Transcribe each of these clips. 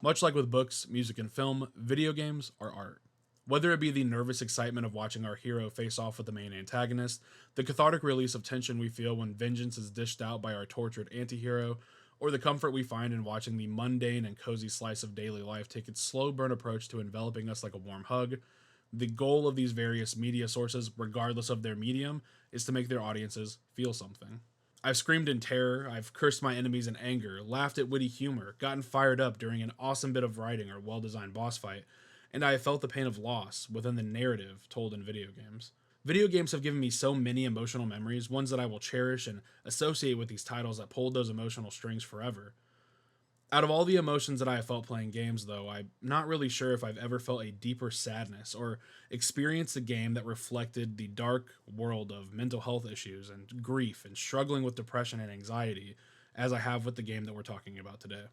Much like with books, music, and film, video games are art. Whether it be the nervous excitement of watching our hero face off with the main antagonist, the cathartic release of tension we feel when vengeance is dished out by our tortured antihero, or the comfort we find in watching the mundane and cozy slice of daily life take its slow burn approach to enveloping us like a warm hug, the goal of these various media sources, regardless of their medium, is to make their audiences feel something. I've screamed in terror, I've cursed my enemies in anger, laughed at witty humor, gotten fired up during an awesome bit of writing or well designed boss fight, and I have felt the pain of loss within the narrative told in video games. Video games have given me so many emotional memories, ones that I will cherish and associate with these titles that pulled those emotional strings forever. Out of all the emotions that I have felt playing games, though, I'm not really sure if I've ever felt a deeper sadness or experienced a game that reflected the dark world of mental health issues and grief and struggling with depression and anxiety as I have with the game that we're talking about today.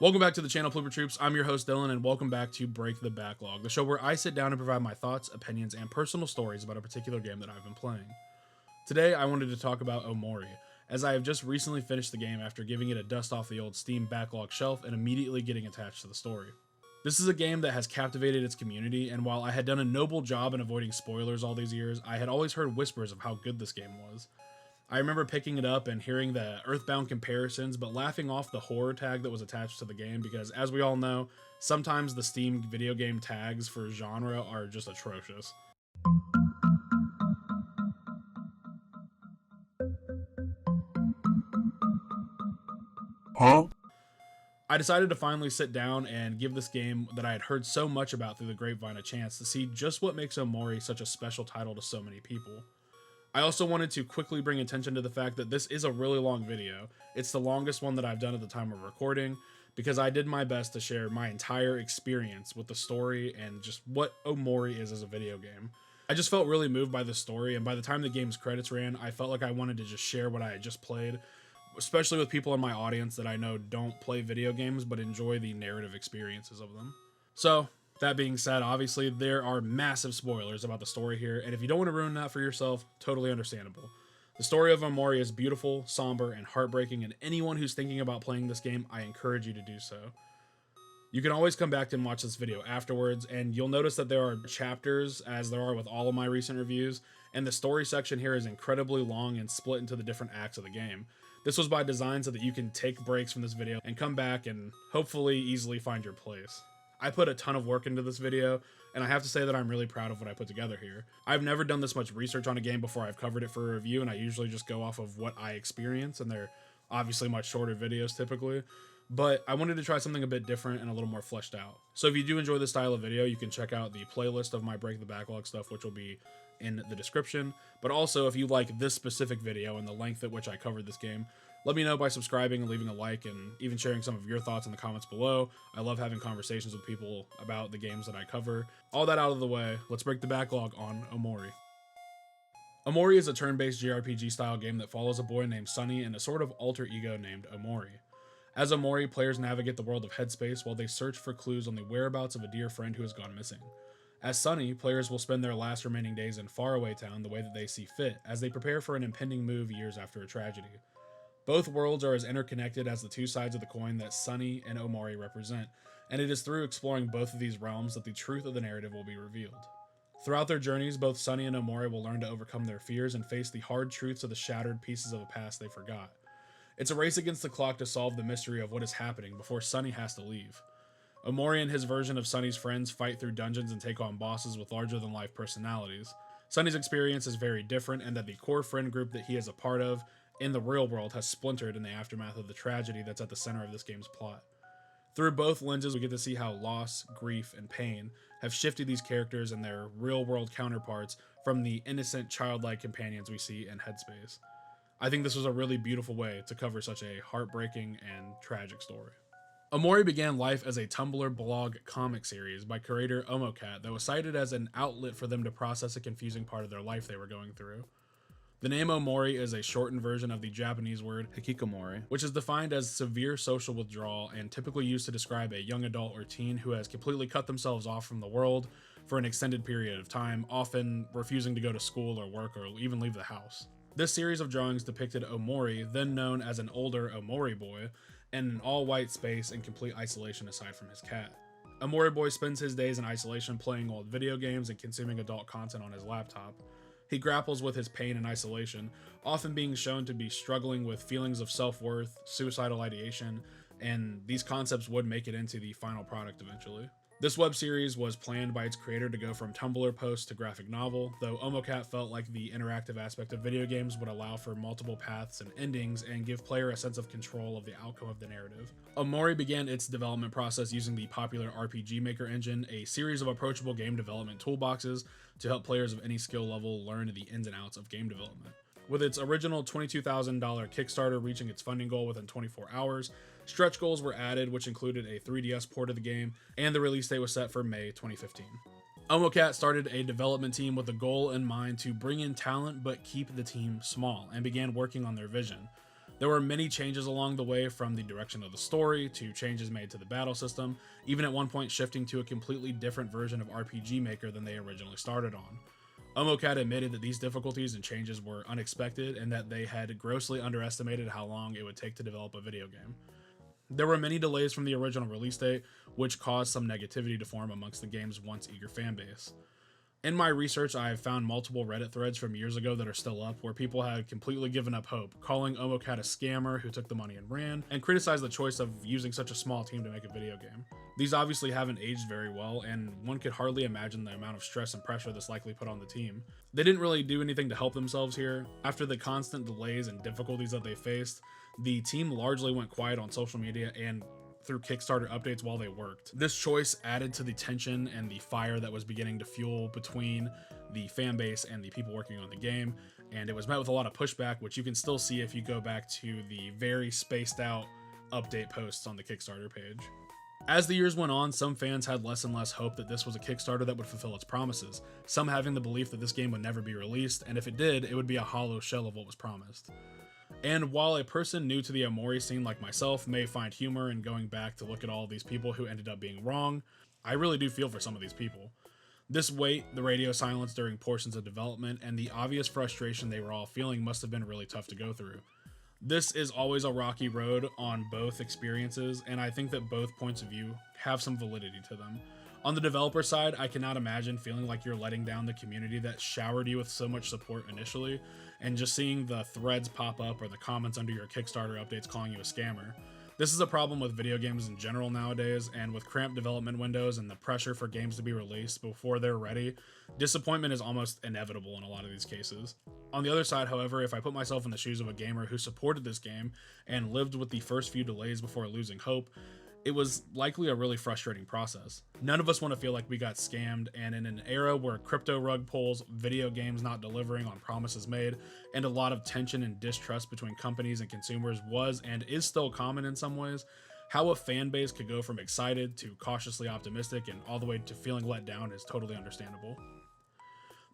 Welcome back to the channel, Flipper Troops. I'm your host, Dylan, and welcome back to Break the Backlog, the show where I sit down and provide my thoughts, opinions, and personal stories about a particular game that I've been playing. Today, I wanted to talk about Omori, as I have just recently finished the game after giving it a dust off the old Steam backlog shelf and immediately getting attached to the story. This is a game that has captivated its community, and while I had done a noble job in avoiding spoilers all these years, I had always heard whispers of how good this game was. I remember picking it up and hearing the Earthbound comparisons, but laughing off the horror tag that was attached to the game because, as we all know, sometimes the Steam video game tags for genre are just atrocious. Huh? I decided to finally sit down and give this game that I had heard so much about through the grapevine a chance to see just what makes Omori such a special title to so many people. I also wanted to quickly bring attention to the fact that this is a really long video. It's the longest one that I've done at the time of recording because I did my best to share my entire experience with the story and just what Omori is as a video game. I just felt really moved by the story, and by the time the game's credits ran, I felt like I wanted to just share what I had just played, especially with people in my audience that I know don't play video games but enjoy the narrative experiences of them. So, that being said, obviously there are massive spoilers about the story here, and if you don't want to ruin that for yourself, totally understandable. The story of Omori is beautiful, somber, and heartbreaking, and anyone who's thinking about playing this game, I encourage you to do so. You can always come back and watch this video afterwards, and you'll notice that there are chapters, as there are with all of my recent reviews, and the story section here is incredibly long and split into the different acts of the game. This was by design so that you can take breaks from this video and come back and hopefully easily find your place. I put a ton of work into this video, and I have to say that I'm really proud of what I put together here. I've never done this much research on a game before I've covered it for a review, and I usually just go off of what I experience, and they're obviously much shorter videos typically, but I wanted to try something a bit different and a little more fleshed out. So if you do enjoy this style of video, you can check out the playlist of my Break the Backlog stuff, which will be in the description. But also, if you like this specific video and the length at which I covered this game, let me know by subscribing and leaving a like and even sharing some of your thoughts in the comments below. I love having conversations with people about the games that I cover. All that out of the way, let's break the backlog on Omori. Omori is a turn-based JRPG style game that follows a boy named Sunny and a sort of alter ego named Omori. As Omori, players navigate the world of Headspace while they search for clues on the whereabouts of a dear friend who has gone missing. As Sunny, players will spend their last remaining days in Faraway Town the way that they see fit, as they prepare for an impending move years after a tragedy. Both worlds are as interconnected as the two sides of the coin that Sunny and Omori represent, and it is through exploring both of these realms that the truth of the narrative will be revealed. Throughout their journeys, both Sunny and Omori will learn to overcome their fears and face the hard truths of the shattered pieces of a past they forgot. It's a race against the clock to solve the mystery of what is happening before Sunny has to leave. Omori and his version of Sunny's friends fight through dungeons and take on bosses with larger-than-life personalities. Sunny's experience is very different, and that the core friend group that he is a part of in the real world has splintered in the aftermath of the tragedy that's at the center of this game's plot. Through both lenses, we get to see how loss, grief, and pain have shifted these characters and their real-world counterparts from the innocent, childlike companions we see in Headspace. I think this was a really beautiful way to cover such a heartbreaking and tragic story. Omori began life as a Tumblr blog comic series by creator Omocat that was cited as an outlet for them to process a confusing part of their life they were going through. The name Omori is a shortened version of the Japanese word hikikomori, which is defined as severe social withdrawal and typically used to describe a young adult or teen who has completely cut themselves off from the world for an extended period of time, often refusing to go to school or work or even leave the house. This series of drawings depicted Omori, then known as an older Omori boy, in an all-white space in complete isolation aside from his cat. Omori boy spends his days in isolation playing old video games and consuming adult content on his laptop. He grapples with his pain and isolation, often being shown to be struggling with feelings of self-worth, suicidal ideation, and these concepts would make it into the final product eventually. This web series was planned by its creator to go from Tumblr post to graphic novel, though Omocat felt like the interactive aspect of video games would allow for multiple paths and endings and give player a sense of control of the outcome of the narrative. Omori began its development process using the popular RPG Maker engine, a series of approachable game development toolboxes to help players of any skill level learn the ins and outs of game development. With its original $22,000 Kickstarter reaching its funding goal within 24 hours, stretch goals were added, which included a 3DS port of the game, and the release date was set for May 2015. Omocat started a development team with the goal in mind to bring in talent but keep the team small, and began working on their vision. There were many changes along the way, from the direction of the story to changes made to the battle system, even at one point shifting to a completely different version of RPG Maker than they originally started on. Omocat admitted that these difficulties and changes were unexpected and that they had grossly underestimated how long it would take to develop a video game. There were many delays from the original release date, which caused some negativity to form amongst the game's once eager fanbase. In my research, I have found multiple Reddit threads from years ago that are still up, where people had completely given up hope, calling Omocat a scammer who took the money and ran, and criticized the choice of using such a small team to make a video game. These obviously haven't aged very well, and one could hardly imagine the amount of stress and pressure this likely put on the team. They didn't really do anything to help themselves here. After the constant delays and difficulties that they faced, the team largely went quiet on social media and through Kickstarter updates while they worked. This choice added to the tension and the fire that was beginning to fuel between the fan base and the people working on the game, and it was met with a lot of pushback, which you can still see if you go back to the very spaced out update posts on the Kickstarter page. As the years went on, some fans had less and less hope that this was a Kickstarter that would fulfill its promises, some having the belief that this game would never be released, and if it did, it would be a hollow shell of what was promised. And while a person new to the Omori scene like myself may find humor in going back to look at all these people who ended up being wrong, I really do feel for some of these people. This wait, the radio silence during portions of development, and the obvious frustration they were all feeling must have been really tough to go through. This is always a rocky road on both experiences, and I think that both points of view have some validity to them. On the developer side, I cannot imagine feeling like you're letting down the community that showered you with so much support initially, and just seeing the threads pop up or the comments under your Kickstarter updates calling you a scammer. This is a problem with video games in general nowadays, and with cramped development windows and the pressure for games to be released before they're ready, disappointment is almost inevitable in a lot of these cases. On the other side, however, if I put myself in the shoes of a gamer who supported this game and lived with the first few delays before losing hope, it was likely a really frustrating process. None of us want to feel like we got scammed, and in an era where crypto rug pulls, video games not delivering on promises made, and a lot of tension and distrust between companies and consumers was and is still common in some ways, how a fan base could go from excited to cautiously optimistic and all the way to feeling let down is totally understandable.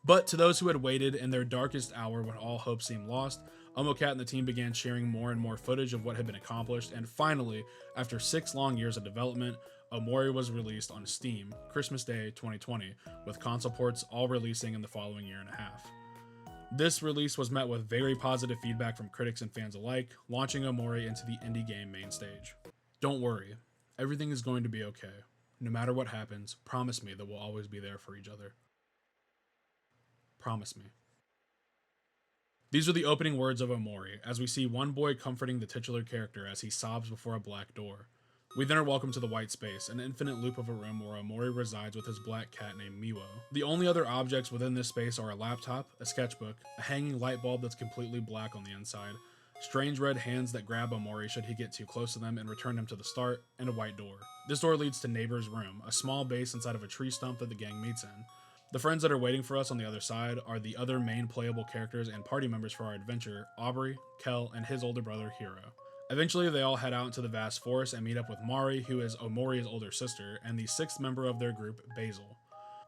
But to those who had waited in their darkest hour when all hope seemed lost, Omocat and the team began sharing more and more footage of what had been accomplished, and finally, after 6 long years of development, Omori was released on Steam, Christmas Day 2020, with console ports all releasing in the following year and a half. This release was met with very positive feedback from critics and fans alike, launching Omori into the indie game main stage. Don't worry, everything is going to be okay. No matter what happens, promise me that we'll always be there for each other. Promise me. These are the opening words of Omori, as we see one boy comforting the titular character as he sobs before a black door. We then are welcomed to the white space, an infinite loop of a room where Omori resides with his black cat named Miwo. The only other objects within this space are a laptop, a sketchbook, a hanging light bulb that's completely black on the inside, strange red hands that grab Omori should he get too close to them and return him to the start, and a white door. This door leads to Neighbor's room, a small base inside of a tree stump that the gang meets in. The friends that are waiting for us on the other side are the other main playable characters and party members for our adventure, Aubrey, Kel, and his older brother, Hiro. Eventually, they all head out into the vast forest and meet up with Mari, who is Omori's older sister, and the 6th member of their group, Basil.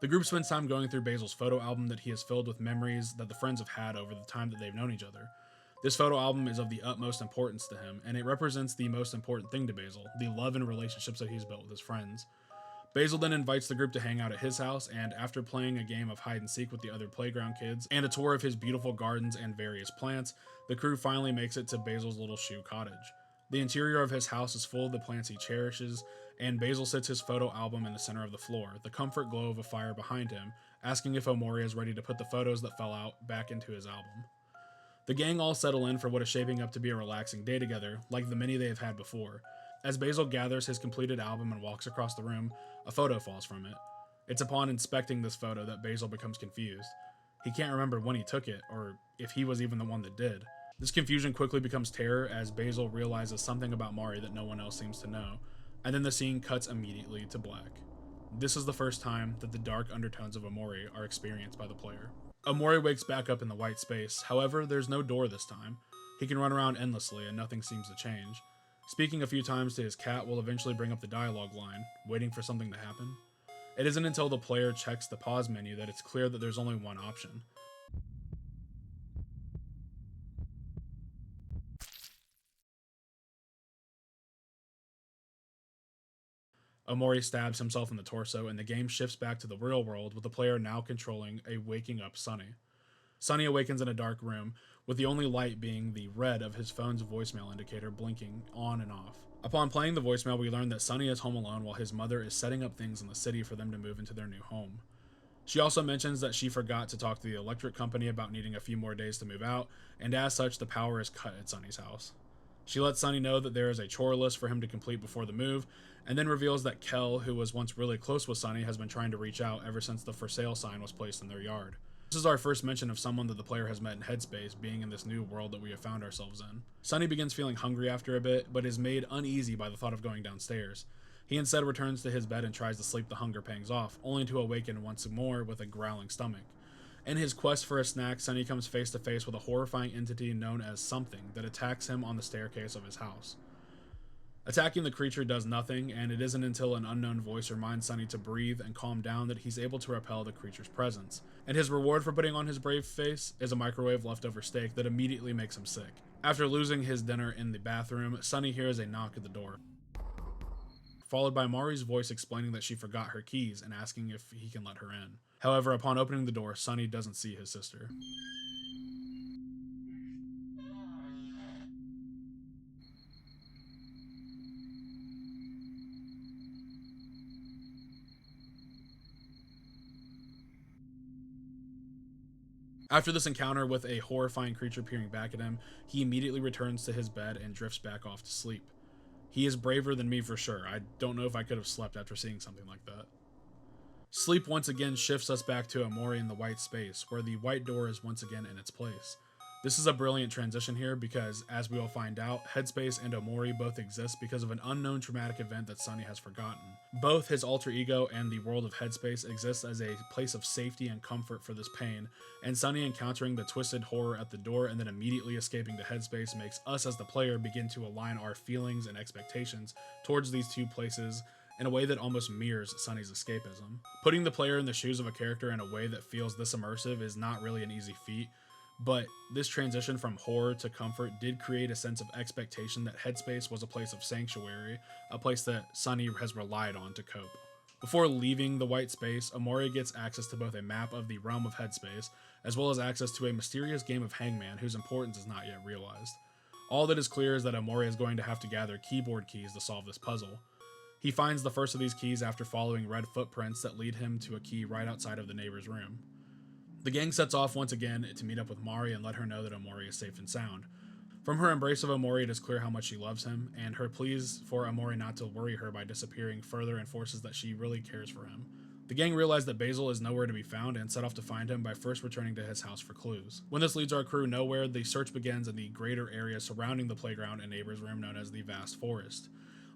The group spends time going through Basil's photo album that he has filled with memories that the friends have had over the time that they've known each other. This photo album is of the utmost importance to him, and it represents the most important thing to Basil, the love and relationships that he's built with his friends. Basil then invites the group to hang out at his house, and after playing a game of hide and seek with the other playground kids and a tour of his beautiful gardens and various plants, the crew finally makes it to Basil's little shoe cottage. The interior of his house is full of the plants he cherishes, and Basil sits his photo album in the center of the floor, the comfort glow of a fire behind him, asking if Omori is ready to put the photos that fell out back into his album. The gang all settle in for what is shaping up to be a relaxing day together, like the many they have had before. As Basil gathers his completed album and walks across the room, a photo falls from it. It's upon inspecting this photo that Basil becomes confused. He can't remember when he took it, or if he was even the one that did. This confusion quickly becomes terror as Basil realizes something about Mari that no one else seems to know, and then the scene cuts immediately to black. This is the first time that the dark undertones of Omori are experienced by the player. Omori wakes back up in the white space, however, there's no door this time. He can run around endlessly and nothing seems to change. Speaking a few times to his cat will eventually bring up the dialogue line, waiting for something to happen. It isn't until the player checks the pause menu that it's clear that there's only one option. Omori stabs himself in the torso, and the game shifts back to the real world with the player now controlling a waking up Sunny. Sunny awakens in a dark room, with the only light being the red of his phone's voicemail indicator blinking on and off. Upon playing the voicemail, we learn that Sunny is home alone while his mother is setting up things in the city for them to move into their new home. She also mentions that she forgot to talk to the electric company about needing a few more days to move out, and as such, the power is cut at Sunny's house. She lets Sunny know that there is a chore list for him to complete before the move, and then reveals that Kel, who was once really close with Sunny, has been trying to reach out ever since the for sale sign was placed in their yard. This is our first mention of someone that the player has met in Headspace, being in this new world that we have found ourselves in. Sunny begins feeling hungry after a bit, but is made uneasy by the thought of going downstairs. He instead returns to his bed and tries to sleep the hunger pangs off, only to awaken once more with a growling stomach. In his quest for a snack, Sunny comes face to face with a horrifying entity known as Something that attacks him on the staircase of his house. Attacking the creature does nothing, and it isn't until an unknown voice reminds Sunny to breathe and calm down that he's able to repel the creature's presence. And his reward for putting on his brave face is a microwave leftover steak that immediately makes him sick. After losing his dinner in the bathroom, Sunny hears a knock at the door, followed by Mari's voice explaining that she forgot her keys and asking if he can let her in. However, upon opening the door, Sunny doesn't see his sister. After this encounter with a horrifying creature peering back at him, he immediately returns to his bed and drifts back off to sleep. He is braver than me for sure. I don't know if I could have slept after seeing something like that. Sleep once again shifts us back to Omori in the white space, where the white door is once again in its place. This is a brilliant transition here because, as we will find out, Headspace and Omori both exist because of an unknown traumatic event that Sunny has forgotten. Both his alter ego and the world of Headspace exist as a place of safety and comfort for this pain, and Sunny encountering the twisted horror at the door and then immediately escaping to Headspace makes us as the player begin to align our feelings and expectations towards these two places in a way that almost mirrors Sunny's escapism. Putting the player in the shoes of a character in a way that feels this immersive is not really an easy feat, but this transition from horror to comfort did create a sense of expectation that Headspace was a place of sanctuary, a place that Sunny has relied on to cope. Before leaving the white space, Omori gets access to both a map of the realm of Headspace, as well as access to a mysterious game of Hangman whose importance is not yet realized. All that is clear is that Omori is going to have to gather keyboard keys to solve this puzzle. He finds the first of these keys after following red footprints that lead him to a key right outside of the neighbor's room. The gang sets off once again to meet up with Mari and let her know that Omori is safe and sound. From her embrace of Omori, it is clear how much she loves him, and her pleas for Omori not to worry her by disappearing further enforces that she really cares for him. The gang realize that Basil is nowhere to be found and set off to find him by first returning to his house for clues. When this leads our crew nowhere, the search begins in the greater area surrounding the playground and neighbor's room known as the Vast Forest.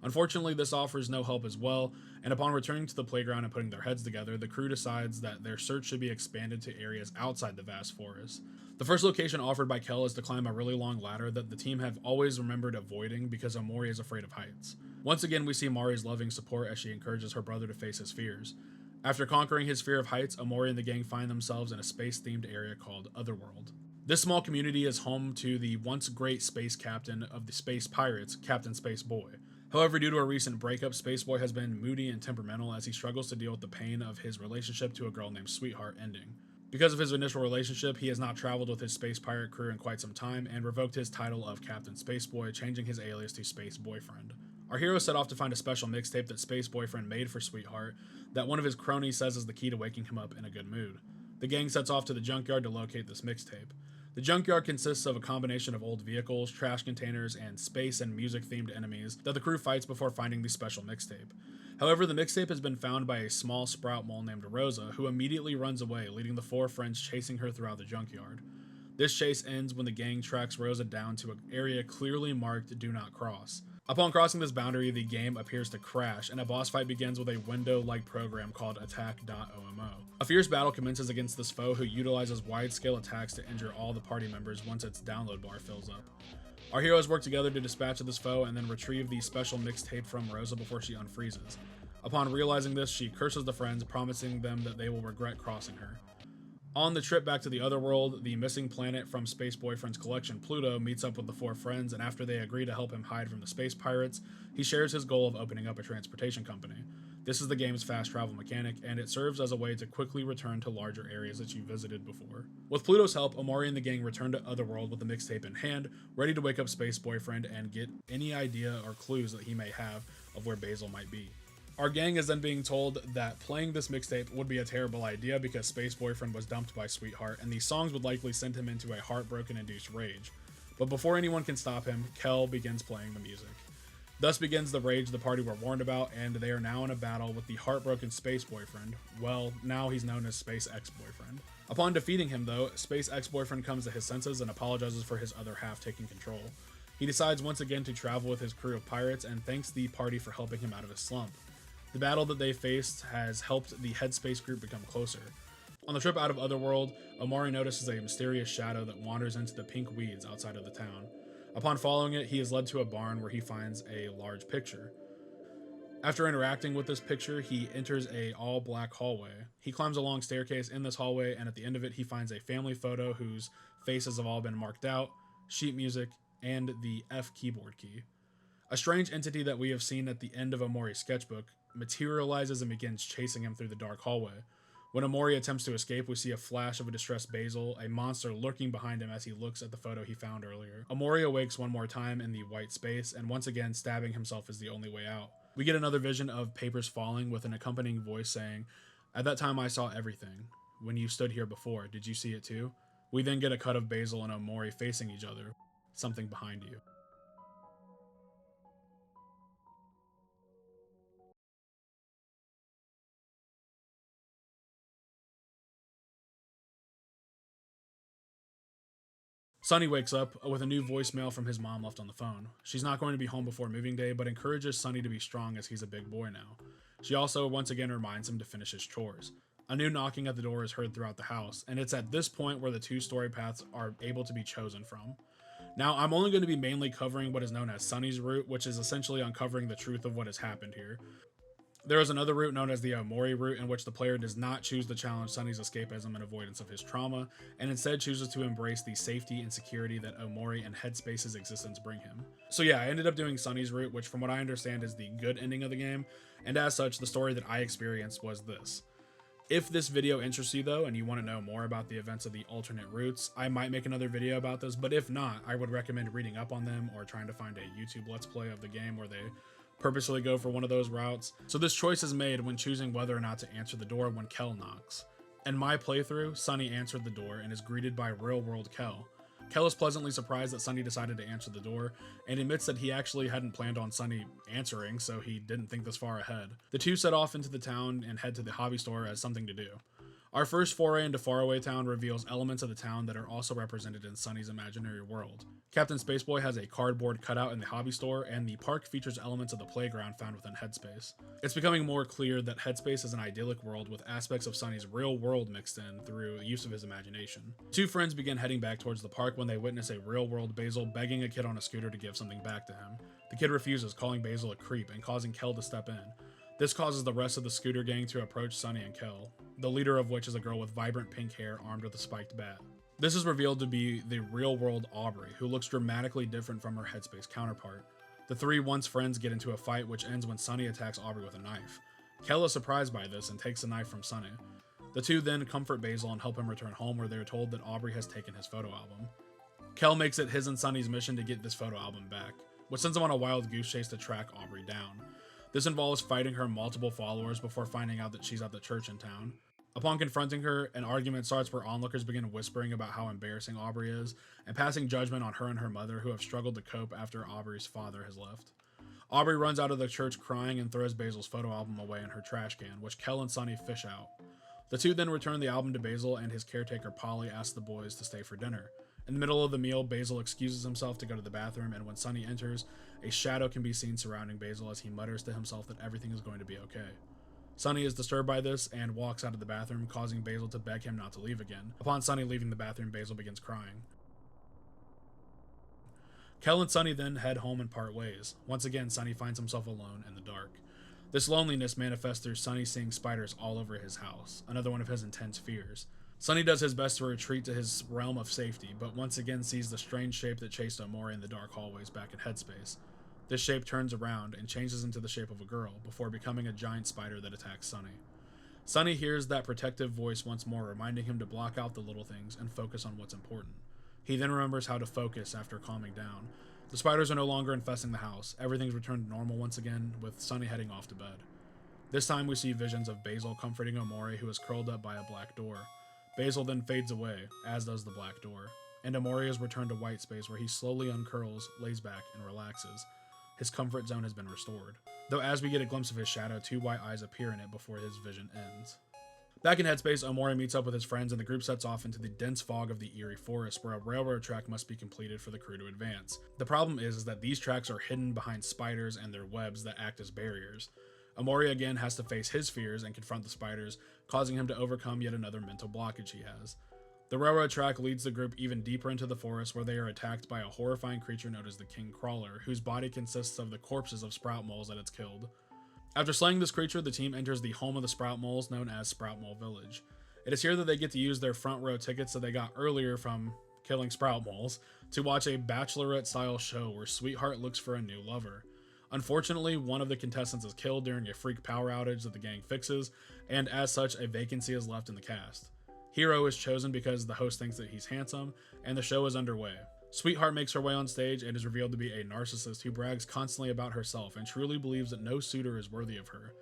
Unfortunately, this offers no help as well, and upon returning to the playground and putting their heads together, the crew decides that their search should be expanded to areas outside the vast forest. The first location offered by Kel is to climb a really long ladder that the team have always remembered avoiding because Omori is afraid of heights. Once again, we see Mari's loving support as she encourages her brother to face his fears. After conquering his fear of heights, Omori and the gang find themselves in a space-themed area called Otherworld. This small community is home to the once great space captain of the space pirates, Captain Spaceboy. However, due to a recent breakup, Spaceboy has been moody and temperamental as he struggles to deal with the pain of his relationship to a girl named Sweetheart ending. Because of his initial relationship, he has not traveled with his space pirate crew in quite some time and revoked his title of Captain Spaceboy, changing his alias to Space Boyfriend. Our hero set off to find a special mixtape that Space Boyfriend made for Sweetheart that one of his cronies says is the key to waking him up in a good mood. The gang sets off to the junkyard to locate this mixtape. The junkyard consists of a combination of old vehicles, trash containers, and space and music-themed enemies that the crew fights before finding the special mixtape. However, the mixtape has been found by a small sprout mole named Rosa, who immediately runs away, leading the four friends chasing her throughout the junkyard. This chase ends when the gang tracks Rosa down to an area clearly marked Do Not Cross. Upon crossing this boundary, the game appears to crash, and a boss fight begins with a window-like program called Attack.omo. A fierce battle commences against this foe who utilizes wide-scale attacks to injure all the party members once its download bar fills up. Our heroes work together to dispatch this foe and then retrieve the special mixtape from Rosa before she unfreezes. Upon realizing this, she curses the friends, promising them that they will regret crossing her. On the trip back to the Otherworld, the missing planet from Space Boyfriend's collection, Pluto, meets up with the four friends, and after they agree to help him hide from the space pirates, he shares his goal of opening up a transportation company. This is the game's fast travel mechanic, and it serves as a way to quickly return to larger areas that you visited before. With Pluto's help, Omori and the gang return to Otherworld with the mixtape in hand, ready to wake up Space Boyfriend and get any idea or clues that he may have of where Basil might be. Our gang is then being told that playing this mixtape would be a terrible idea because Space Boyfriend was dumped by Sweetheart, and these songs would likely send him into a heartbroken-induced rage. But before anyone can stop him, Kel begins playing the music. Thus begins the rage the party were warned about, and they are now in a battle with the heartbroken Space Boyfriend. Well, now he's known as Space Ex-Boyfriend. Upon defeating him, though, Space Ex-Boyfriend comes to his senses and apologizes for his other half taking control. He decides once again to travel with his crew of pirates and thanks the party for helping him out of his slump. The battle that they faced has helped the Headspace group become closer. On the trip out of Otherworld, Omori notices a mysterious shadow that wanders into the pink weeds outside of the town. Upon following it, he is led to a barn where he finds a large picture. After interacting with this picture, he enters a all-black hallway. He climbs a long staircase in this hallway, and at the end of it, he finds a family photo whose faces have all been marked out, sheet music, and the F keyboard key. A strange entity that we have seen at the end of Omori's sketchbook materializes and begins chasing him through the dark hallway. When Omori attempts to escape, we see a flash of a distressed Basil, a monster lurking behind him as he looks at the photo he found earlier. Omori awakes one more time in the white space, and once again, stabbing himself is the only way out. We get another vision of papers falling with an accompanying voice saying, "At that time I saw everything. When you stood here before, did you see it too?" We then get a cut of Basil and Omori facing each other. Something behind you. Sonny wakes up with a new voicemail from his mom left on the phone. She's not going to be home before moving day, but encourages Sonny to be strong as he's a big boy now. She also once again reminds him to finish his chores. A new knocking at the door is heard throughout the house, and it's at this point where the two story paths are able to be chosen from. Now, I'm only going to be mainly covering what is known as Sonny's route, which is essentially uncovering the truth of what has happened here. There is another route known as the Omori route, in which the player does not choose to challenge Sonny's escapism and avoidance of his trauma, and instead chooses to embrace the safety and security that Omori and Headspace's existence bring him. So yeah, I ended up doing Sonny's route, which from what I understand is the good ending of the game, and as such, the story that I experienced was this. If this video interests you though, and you want to know more about the events of the alternate routes, I might make another video about this, but if not, I would recommend reading up on them or trying to find a YouTube Let's Play of the game where they purposely go for one of those routes. So this choice is made when choosing whether or not to answer the door when Kel knocks. In my playthrough, Sonny answered the door and is greeted by real-world Kel. Kel is pleasantly surprised that Sonny decided to answer the door, and admits that he actually hadn't planned on Sonny answering, so he didn't think this far ahead. The two set off into the town and head to the hobby store as something to do. Our first foray into Faraway Town reveals elements of the town that are also represented in Sonny's imaginary world. Captain Spaceboy has a cardboard cutout in the hobby store, and the park features elements of the playground found within Headspace. It's becoming more clear that Headspace is an idyllic world with aspects of Sonny's real world mixed in through the use of his imagination. Two friends begin heading back towards the park when they witness a real world Basil begging a kid on a scooter to give something back to him. The kid refuses, calling Basil a creep and causing Kel to step in. This causes the rest of the scooter gang to approach Sunny and Kel, the leader of which is a girl with vibrant pink hair armed with a spiked bat. This is revealed to be the real-world Aubrey, who looks dramatically different from her Headspace counterpart. The three once friends get into a fight which ends when Sunny attacks Aubrey with a knife. Kel is surprised by this and takes the knife from Sunny. The two then comfort Basil and help him return home, where they are told that Aubrey has taken his photo album. Kel makes it his and Sunny's mission to get this photo album back, which sends him on a wild goose chase to track Aubrey down. This involves fighting her multiple followers before finding out that she's at the church in town. Upon confronting her, an argument starts where onlookers begin whispering about how embarrassing Aubrey is, and passing judgment on her and her mother, who have struggled to cope after Aubrey's father has left. Aubrey runs out of the church crying and throws Basil's photo album away in her trash can, which Kel and Sunny fish out. The two then return the album to Basil, and his caretaker Polly asks the boys to stay for dinner. In the middle of the meal, Basil excuses himself to go to the bathroom, and when Sunny enters, a shadow can be seen surrounding Basil as he mutters to himself that everything is going to be okay. Sunny is disturbed by this and walks out of the bathroom, causing Basil to beg him not to leave again. Upon Sunny leaving the bathroom, Basil begins crying. Kel and Sunny then head home and part ways. Once again, Sunny finds himself alone in the dark. This loneliness manifests through Sunny seeing spiders all over his house, another one of his intense fears. Sunny does his best to retreat to his realm of safety, but once again sees the strange shape that chased Omori in the dark hallways back in Headspace. This shape turns around and changes into the shape of a girl, before becoming a giant spider that attacks Sunny. Sunny hears that protective voice once more, reminding him to block out the little things and focus on what's important. He then remembers how to focus after calming down. The spiders are no longer infesting the house. Everything's returned to normal once again, with Sunny heading off to bed. This time we see visions of Basil comforting Omori, who is curled up by a black door. Basil then fades away, as does the black door, and Omori is returned to white space, where he slowly uncurls, lays back, and relaxes. His comfort zone has been restored, though as we get a glimpse of his shadow, two white eyes appear in it before his vision ends. Back in Headspace, Omori meets up with his friends, and the group sets off into the dense fog of the eerie forest, where a railroad track must be completed for the crew to advance. The problem is that these tracks are hidden behind spiders and their webs that act as barriers. Omori again has to face his fears and confront the spiders, causing him to overcome yet another mental blockage he has. The railroad track leads the group even deeper into the forest, where they are attacked by a horrifying creature known as the King Crawler, whose body consists of the corpses of sprout moles that it's killed. After slaying this creature, the team enters the home of the sprout moles, known as Sprout Mole Village. It is here that they get to use their front row tickets that they got earlier from killing sprout moles to watch a bachelorette-style show where Sweetheart looks for a new lover. Unfortunately, one of the contestants is killed during a freak power outage that the gang fixes, and as such, a vacancy is left in the cast. Hero is chosen because the host thinks that he's handsome, and the show is underway. Sweetheart makes her way on stage and is revealed to be a narcissist who brags constantly about herself and truly believes that no suitor is worthy of her.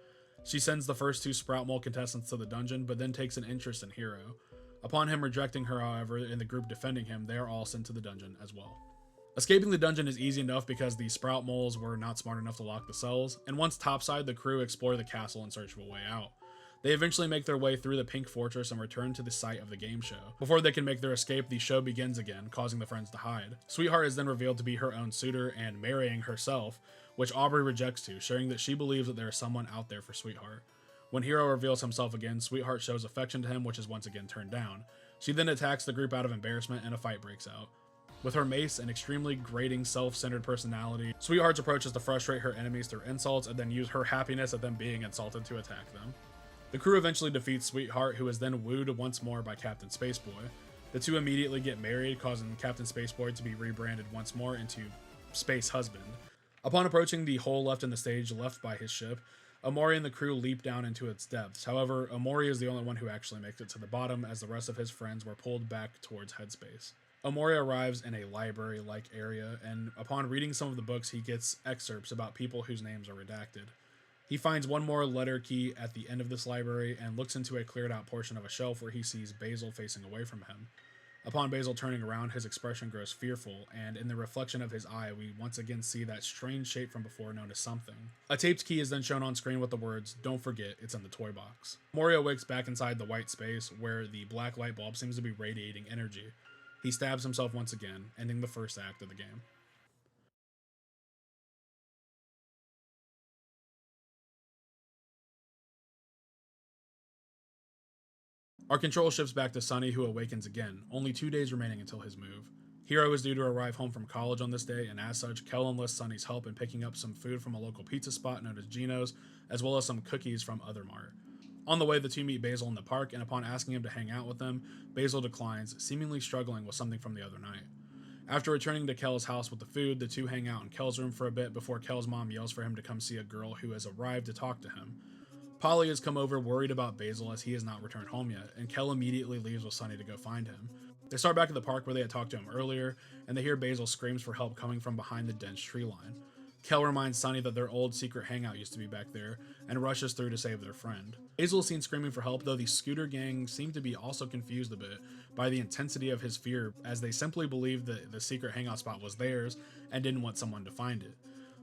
She sends the first two Sprout Mole contestants to the dungeon, but then takes an interest in Hero. Upon him rejecting her, however, and the group defending him, they are all sent to the dungeon as well. Escaping the dungeon is easy enough because the Sprout Moles were not smart enough to lock the cells, and once topside, the crew explore the castle in search of a way out. They eventually make their way through the Pink Fortress and return to the site of the game show. Before they can make their escape, the show begins again, causing the friends to hide. Sweetheart is then revealed to be her own suitor and marrying herself, which Aubrey rejects too, sharing that she believes that there is someone out there for Sweetheart. When Hero reveals himself again, Sweetheart shows affection to him, which is once again turned down. She then attacks the group out of embarrassment, and a fight breaks out. With her mace and extremely grating, self-centered personality, Sweetheart's approach is to frustrate her enemies through insults and then use her happiness at them being insulted to attack them. The crew eventually defeats Sweetheart, who is then wooed once more by Captain Spaceboy. The two immediately get married, causing Captain Spaceboy to be rebranded once more into Space Husband. Upon approaching the hole left in the stage left by his ship, Omori and the crew leap down into its depths. However, Omori is the only one who actually makes it to the bottom, as the rest of his friends were pulled back towards Headspace. Omori arrives in a library-like area, and upon reading some of the books, he gets excerpts about people whose names are redacted. He finds one more letter key at the end of this library and looks into a cleared out portion of a shelf where he sees Basil facing away from him. Upon Basil turning around, his expression grows fearful, and in the reflection of his eye, we once again see that strange shape from before known as something. A taped key is then shown on screen with the words, "Don't forget, it's in the toy box." Mori awakes back inside the white space, where the black light bulb seems to be radiating energy. He stabs himself once again, ending the first act of the game. Our control shifts back to Sunny, who awakens again, only 2 days remaining until his move. Hiro is due to arrive home from college on this day, and as such, Kel enlists Sunny's help in picking up some food from a local pizza spot known as Gino's, as well as some cookies from Other Mart. On the way, the two meet Basil in the park, and upon asking him to hang out with them, Basil declines, seemingly struggling with something from the other night. After returning to Kel's house with the food, the two hang out in Kel's room for a bit before Kel's mom yells for him to come see a girl who has arrived to talk to him. Polly has come over worried about Basil as he has not returned home yet, and Kel immediately leaves with Sunny to go find him. They start back at the park where they had talked to him earlier, and they hear Basil screams for help coming from behind the dense tree line. Kel reminds Sunny that their old secret hangout used to be back there, and rushes through to save their friend. Basil is seen screaming for help, though the scooter gang seem to be also confused a bit by the intensity of his fear, as they simply believed that the secret hangout spot was theirs and didn't want someone to find it.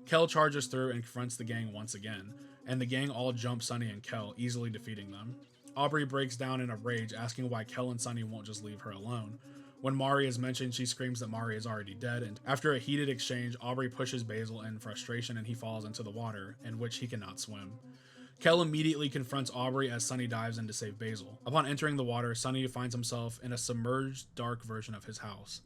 Kel charges through and confronts the gang once again, and the gang all jump Sunny and Kel, easily defeating them. Aubrey breaks down in a rage, asking why Kel and Sunny won't just leave her alone. When Mari is mentioned, she screams that Mari is already dead, and after a heated exchange, Aubrey pushes Basil in frustration and he falls into the water, in which he cannot swim. Kel immediately confronts Aubrey as Sunny dives in to save Basil. Upon entering the water, Sunny finds himself in a submerged, dark version of his house.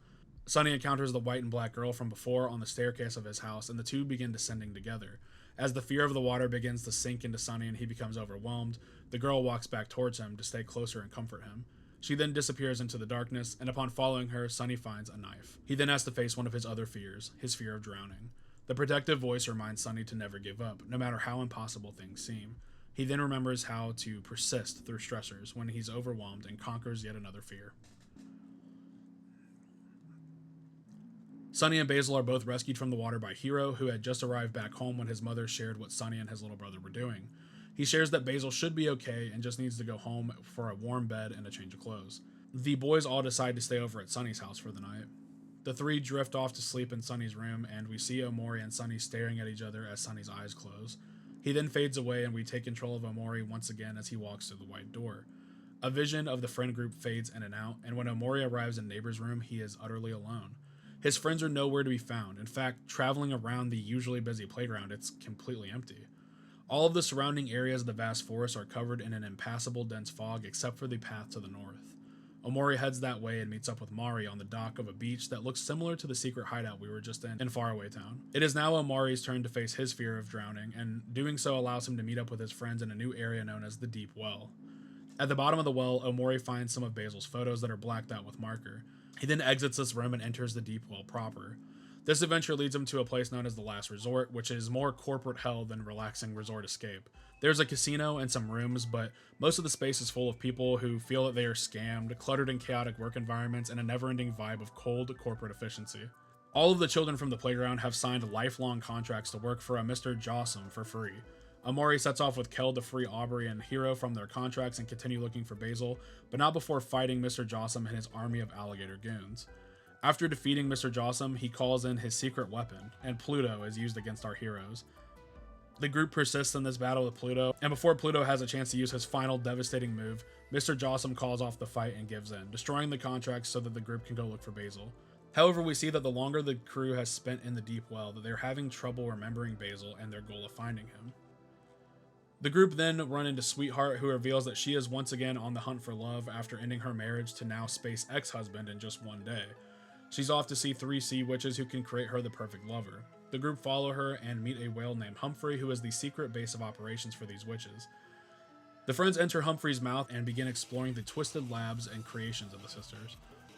Sunny encounters the white and black girl from before on the staircase of his house, and the two begin descending together. As the fear of the water begins to sink into Sunny and he becomes overwhelmed, the girl walks back towards him to stay closer and comfort him. She then disappears into the darkness, and upon following her, Sunny finds a knife. He then has to face one of his other fears, his fear of drowning. The protective voice reminds Sunny to never give up, no matter how impossible things seem. He then remembers how to persist through stressors when he's overwhelmed and conquers yet another fear. Sunny and Basil are both rescued from the water by Hiro, who had just arrived back home when his mother shared what Sunny and his little brother were doing. He shares that Basil should be okay and just needs to go home for a warm bed and a change of clothes. The boys all decide to stay over at Sunny's house for the night. The three drift off to sleep in Sunny's room, and we see Omori and Sunny staring at each other as Sunny's eyes close. He then fades away, and we take control of Omori once again as he walks through the white door. A vision of the friend group fades in and out, and when Omori arrives in Neighbor's room, he is utterly alone. His friends are nowhere to be found. In fact, traveling around the usually busy playground, it's completely empty. All of the surrounding areas of the vast forest are covered in an impassable dense fog except for the path to the north. Omori heads that way and meets up with Mari on the dock of a beach that looks similar to the secret hideout we were just in Faraway Town. It is now Omori's turn to face his fear of drowning, and doing so allows him to meet up with his friends in a new area known as the Deep Well. At the bottom of the well, Omori finds some of Basil's photos that are blacked out with marker. He then exits this room and enters the Deep Well proper. This adventure leads him to a place known as the Last Resort, which is more corporate hell than relaxing resort escape. There's a casino and some rooms, but most of the space is full of people who feel that they are scammed, cluttered and chaotic work environments, and a never-ending vibe of cold corporate efficiency. All of the children from the playground have signed lifelong contracts to work for a Mr. Jossum for free. Omori sets off with Kel to free Aubrey and Hiro from their contracts and continue looking for Basil, but not before fighting Mr. Jossum and his army of alligator goons. After defeating Mr. Jossum, he calls in his secret weapon, and Pluto is used against our heroes. The group persists in this battle with Pluto, and before Pluto has a chance to use his final devastating move, Mr. Jossum calls off the fight and gives in, destroying the contracts so that the group can go look for Basil. However, we see that the longer the crew has spent in the Deep Well, that they're having trouble remembering Basil and their goal of finding him. The group then run into Sweetheart, who reveals that she is once again on the hunt for love after ending her marriage to now space ex-husband in just one day. She's off to see 3 sea witches who can create her the perfect lover. The group follow her and meet a whale named Humphrey, who is the secret base of operations for these witches. The friends enter Humphrey's mouth and begin exploring the twisted labs and creations of the sisters.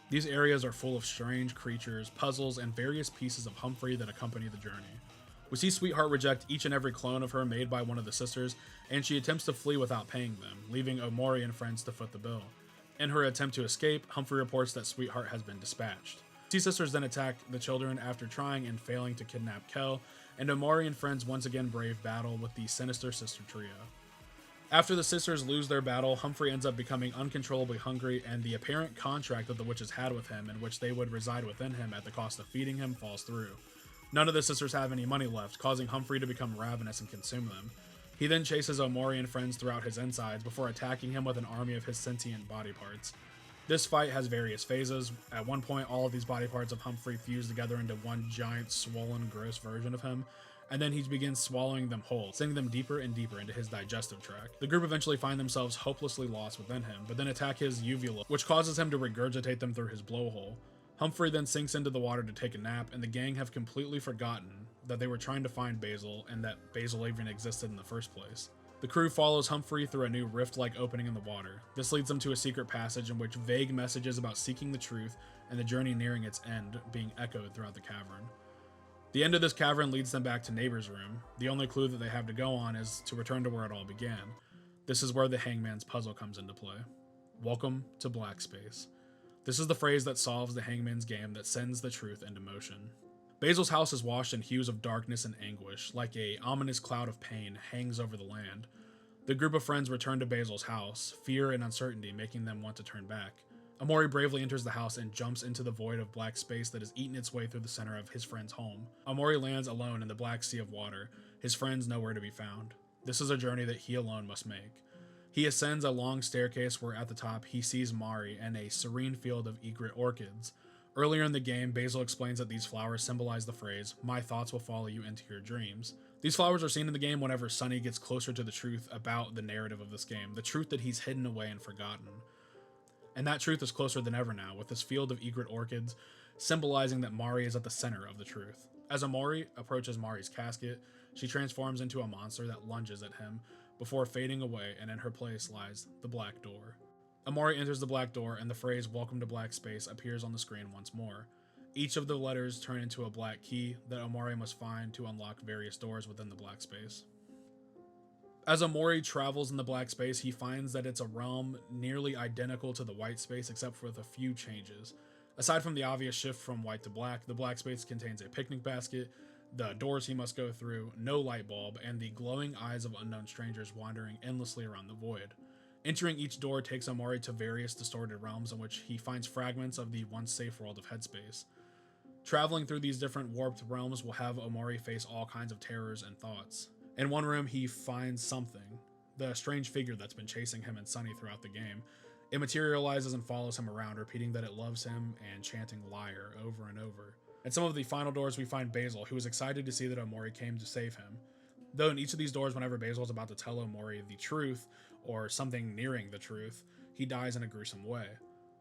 These areas are full of strange creatures, puzzles, and various pieces of Humphrey that accompany the journey. We see Sweetheart reject each and every clone of her made by one of the sisters, and she attempts to flee without paying them, leaving Omori and friends to foot the bill. In her attempt to escape, Humphrey reports that Sweetheart has been dispatched. Sea sisters then attack the children after trying and failing to kidnap Kel, and Omori and friends once again brave battle with the sinister sister trio. After the sisters lose their battle, Humphrey ends up becoming uncontrollably hungry, and the apparent contract that the witches had with him, in which they would reside within him at the cost of feeding him, falls through. None of the sisters have any money left, causing Humphrey to become ravenous and consume them. He then chases Omori and friends throughout his insides before attacking him with an army of his sentient body parts. This fight has various phases. At one point, all of these body parts of Humphrey fuse together into one giant, swollen, gross version of him, and then he begins swallowing them whole, sending them deeper and deeper into his digestive tract. The group eventually find themselves hopelessly lost within him, but then attack his uvula, which causes him to regurgitate them through his blowhole. Humphrey then sinks into the water to take a nap, and the gang have completely forgotten that they were trying to find Basil and that Basil even existed in the first place. The crew follows Humphrey through a new rift-like opening in the water. This leads them to a secret passage in which vague messages about seeking the truth and the journey nearing its end being echoed throughout the cavern. The end of this cavern leads them back to Neighbor's room. The only clue that they have to go on is to return to where it all began. This is where the Hangman's puzzle comes into play. Welcome to Black Space. This is the phrase that solves the Hangman's game that sends the truth into motion. Basil's house is washed in hues of darkness and anguish, like a ominous cloud of pain hangs over the land. The group of friends return to Basil's house, fear and uncertainty making them want to turn back. Omori bravely enters the house and jumps into the void of black space that has eaten its way through the center of his friend's home. Omori lands alone in the black sea of water, his friends nowhere to be found. This is a journey that he alone must make. He ascends a long staircase where at the top he sees Mari and a serene field of egret orchids. Earlier in the game, Basil explains that these flowers symbolize the phrase, "My thoughts will follow you into your dreams." These flowers are seen in the game whenever Sunny gets closer to the truth about the narrative of this game, the truth that he's hidden away and forgotten. And that truth is closer than ever now, with this field of egret orchids symbolizing that Mari is at the center of the truth. As Omori approaches Mari's casket, she transforms into a monster that lunges at him before fading away, and in her place lies the Black Door. Omori enters the Black Door, and the phrase "Welcome to Black Space" appears on the screen once more. Each of the letters turn into a black key that Omori must find to unlock various doors within the Black Space. As Omori travels in the Black Space, he finds that it's a realm nearly identical to the White Space except with a few changes. Aside from the obvious shift from white to black, the Black Space contains a picnic basket, the doors he must go through, no light bulb, and the glowing eyes of unknown strangers wandering endlessly around the void. Entering each door takes Omori to various distorted realms in which he finds fragments of the once safe world of Headspace. Traveling through these different warped realms will have Omori face all kinds of terrors and thoughts. In one room, he finds something, the strange figure that's been chasing him and Sunny throughout the game. It materializes and follows him around, repeating that it loves him and chanting "liar" over and over. At some of the final doors, we find Basil, who is excited to see that Omori came to save him. Though in each of these doors, whenever Basil is about to tell Omori the truth, or something nearing the truth, he dies in a gruesome way.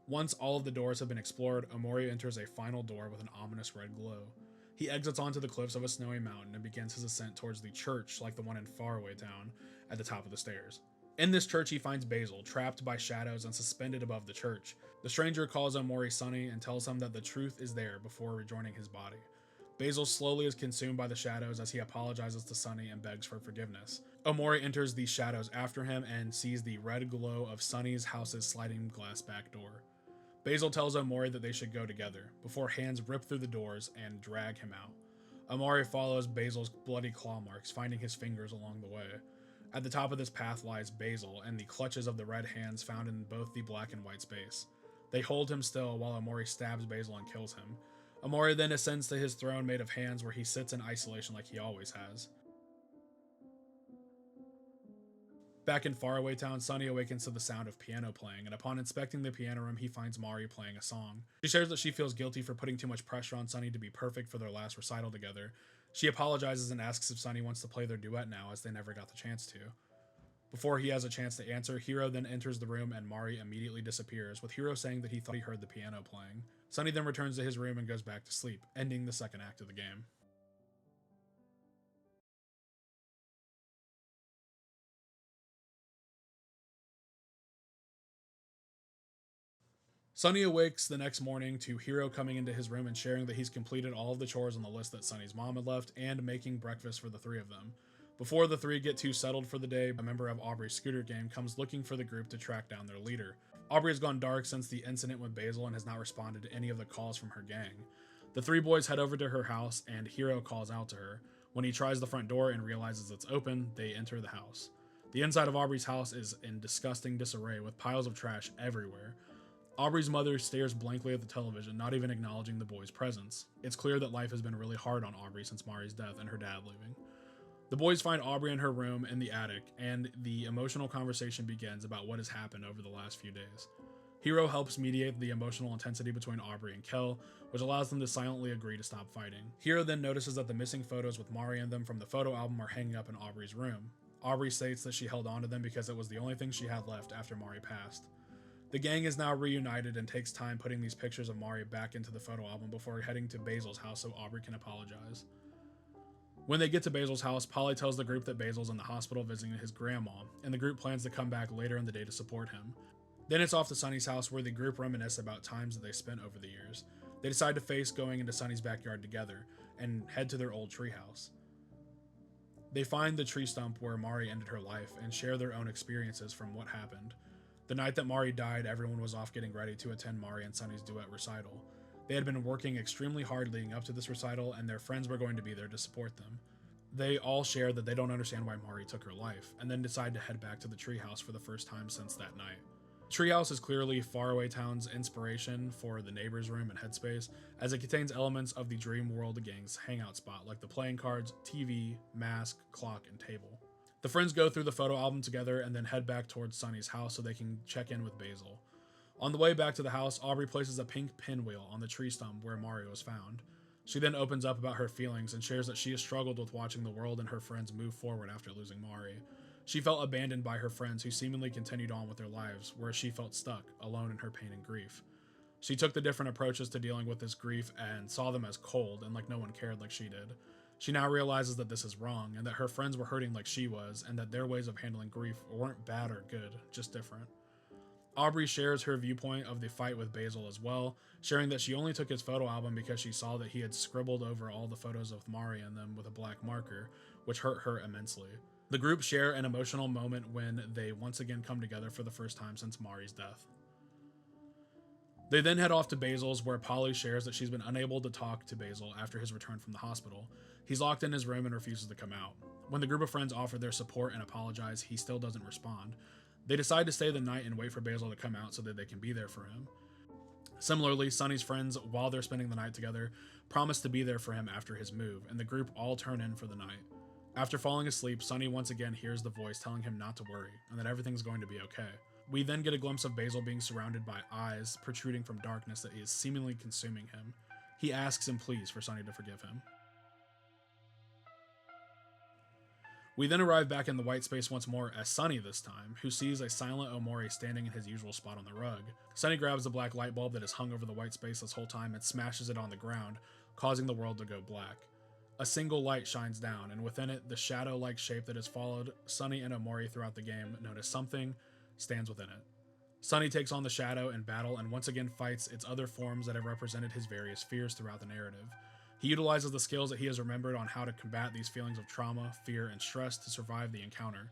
Once all of the doors have been explored, Omori enters a final door with an ominous red glow. He exits onto the cliffs of a snowy mountain and begins his ascent towards the church like the one in Faraway Town at the top of the stairs. In this church, he finds Basil, trapped by shadows and suspended above the church. The stranger calls Omori Sunny and tells him that the truth is there before rejoining his body. Basil slowly is consumed by the shadows as he apologizes to Sunny and begs for forgiveness. Omori enters these shadows after him and sees the red glow of Sunny's house's sliding glass back door. Basil tells Omori that they should go together, before hands rip through the doors and drag him out. Omori follows Basil's bloody claw marks, finding his fingers along the way. At the top of this path lies Basil and the clutches of the red hands found in both the black and white space. They hold him still while Omori stabs Basil and kills him. Omori then ascends to his throne made of hands where he sits in isolation like he always has. Back in Faraway Town, Sunny awakens to the sound of piano playing, and upon inspecting the piano room, he finds Mari playing a song. She shares that she feels guilty for putting too much pressure on Sunny to be perfect for their last recital together. She apologizes and asks if Sunny wants to play their duet now, as they never got the chance to. Before he has a chance to answer, Hiro then enters the room and Mari immediately disappears, with Hiro saying that he thought he heard the piano playing. Sunny then returns to his room and goes back to sleep, ending the second act of the game. Sunny awakes the next morning to Hiro coming into his room and sharing that he's completed all of the chores on the list that Sunny's mom had left and making breakfast for the three of them. Before the three get too settled for the day, a member of Aubrey's scooter gang comes looking for the group to track down their leader. Aubrey has gone dark since the incident with Basil and has not responded to any of the calls from her gang. The three boys head over to her house and Hiro calls out to her. When he tries the front door and realizes it's open, they enter the house. The inside of Aubrey's house is in disgusting disarray with piles of trash everywhere. Aubrey's mother stares blankly at the television, not even acknowledging the boys' presence. It's clear that life has been really hard on Aubrey since Mari's death and her dad leaving. The boys find Aubrey in her room in the attic, and the emotional conversation begins about what has happened over the last few days. Hiro helps mediate the emotional intensity between Aubrey and Kel, which allows them to silently agree to stop fighting. Hiro then notices that the missing photos with Mari in them from the photo album are hanging up in Aubrey's room. Aubrey states that she held on to them because it was the only thing she had left after Mari passed. The gang is now reunited and takes time putting these pictures of Mari back into the photo album before heading to Basil's house so Aubrey can apologize. When they get to Basil's house, Polly tells the group that Basil's in the hospital visiting his grandma, and the group plans to come back later in the day to support him. Then it's off to Sunny's house where the group reminisce about times that they spent over the years. They decide to face going into Sunny's backyard together and head to their old treehouse. They find the tree stump where Mari ended her life and share their own experiences from what happened. The night that Mari died, everyone was off getting ready to attend Mari and Sunny's duet recital. They had been working extremely hard leading up to this recital, and their friends were going to be there to support them. They all share that they don't understand why Mari took her life, and then decide to head back to the treehouse for the first time since that night. Treehouse is clearly Faraway Town's inspiration for the neighbor's room and headspace, as it contains elements of the Dream World gang's hangout spot, like the playing cards, TV, mask, clock, and table. The friends go through the photo album together and then head back towards Sunny's house so they can check in with Basil. On the way back to the house, Aubrey places a pink pinwheel on the tree stump where Mari was found. She then opens up about her feelings and shares that she has struggled with watching the world and her friends move forward after losing Mari. She felt abandoned by her friends who seemingly continued on with their lives, whereas she felt stuck, alone in her pain and grief. She took the different approaches to dealing with this grief and saw them as cold and like no one cared like she did. She now realizes that this is wrong and that her friends were hurting like she was and that their ways of handling grief weren't bad or good, just different. Aubrey shares her viewpoint of the fight with Basil as well, sharing that she only took his photo album because she saw that he had scribbled over all the photos of Mari in them with a black marker, which hurt her immensely. The group share an emotional moment when they once again come together for the first time since Mari's death. They then head off to Basil's, where Polly shares that she's been unable to talk to Basil after his return from the hospital. He's locked in his room and refuses to come out. When the group of friends offer their support and apologize, he still doesn't respond. They decide to stay the night and wait for Basil to come out so that they can be there for him. Similarly, Sunny's friends, while they're spending the night together, promise to be there for him after his move, and the group all turn in for the night. After falling asleep, Sunny once again hears the voice telling him not to worry, and that everything's going to be okay. We then get a glimpse of Basil being surrounded by eyes protruding from darkness that is seemingly consuming him. He asks and pleads for Sunny to forgive him. We then arrive back in the white space once more as Sunny this time, who sees a silent Omori standing in his usual spot on the rug. Sunny grabs the black light bulb that has hung over the white space this whole time and smashes it on the ground, causing the world to go black. A single light shines down, and within it, the shadow-like shape that has followed Sunny and Omori throughout the game, known as Something, stands within it. Sunny takes on the shadow in battle and once again fights its other forms that have represented his various fears throughout the narrative. He utilizes the skills that he has remembered on how to combat these feelings of trauma, fear, and stress to survive the encounter.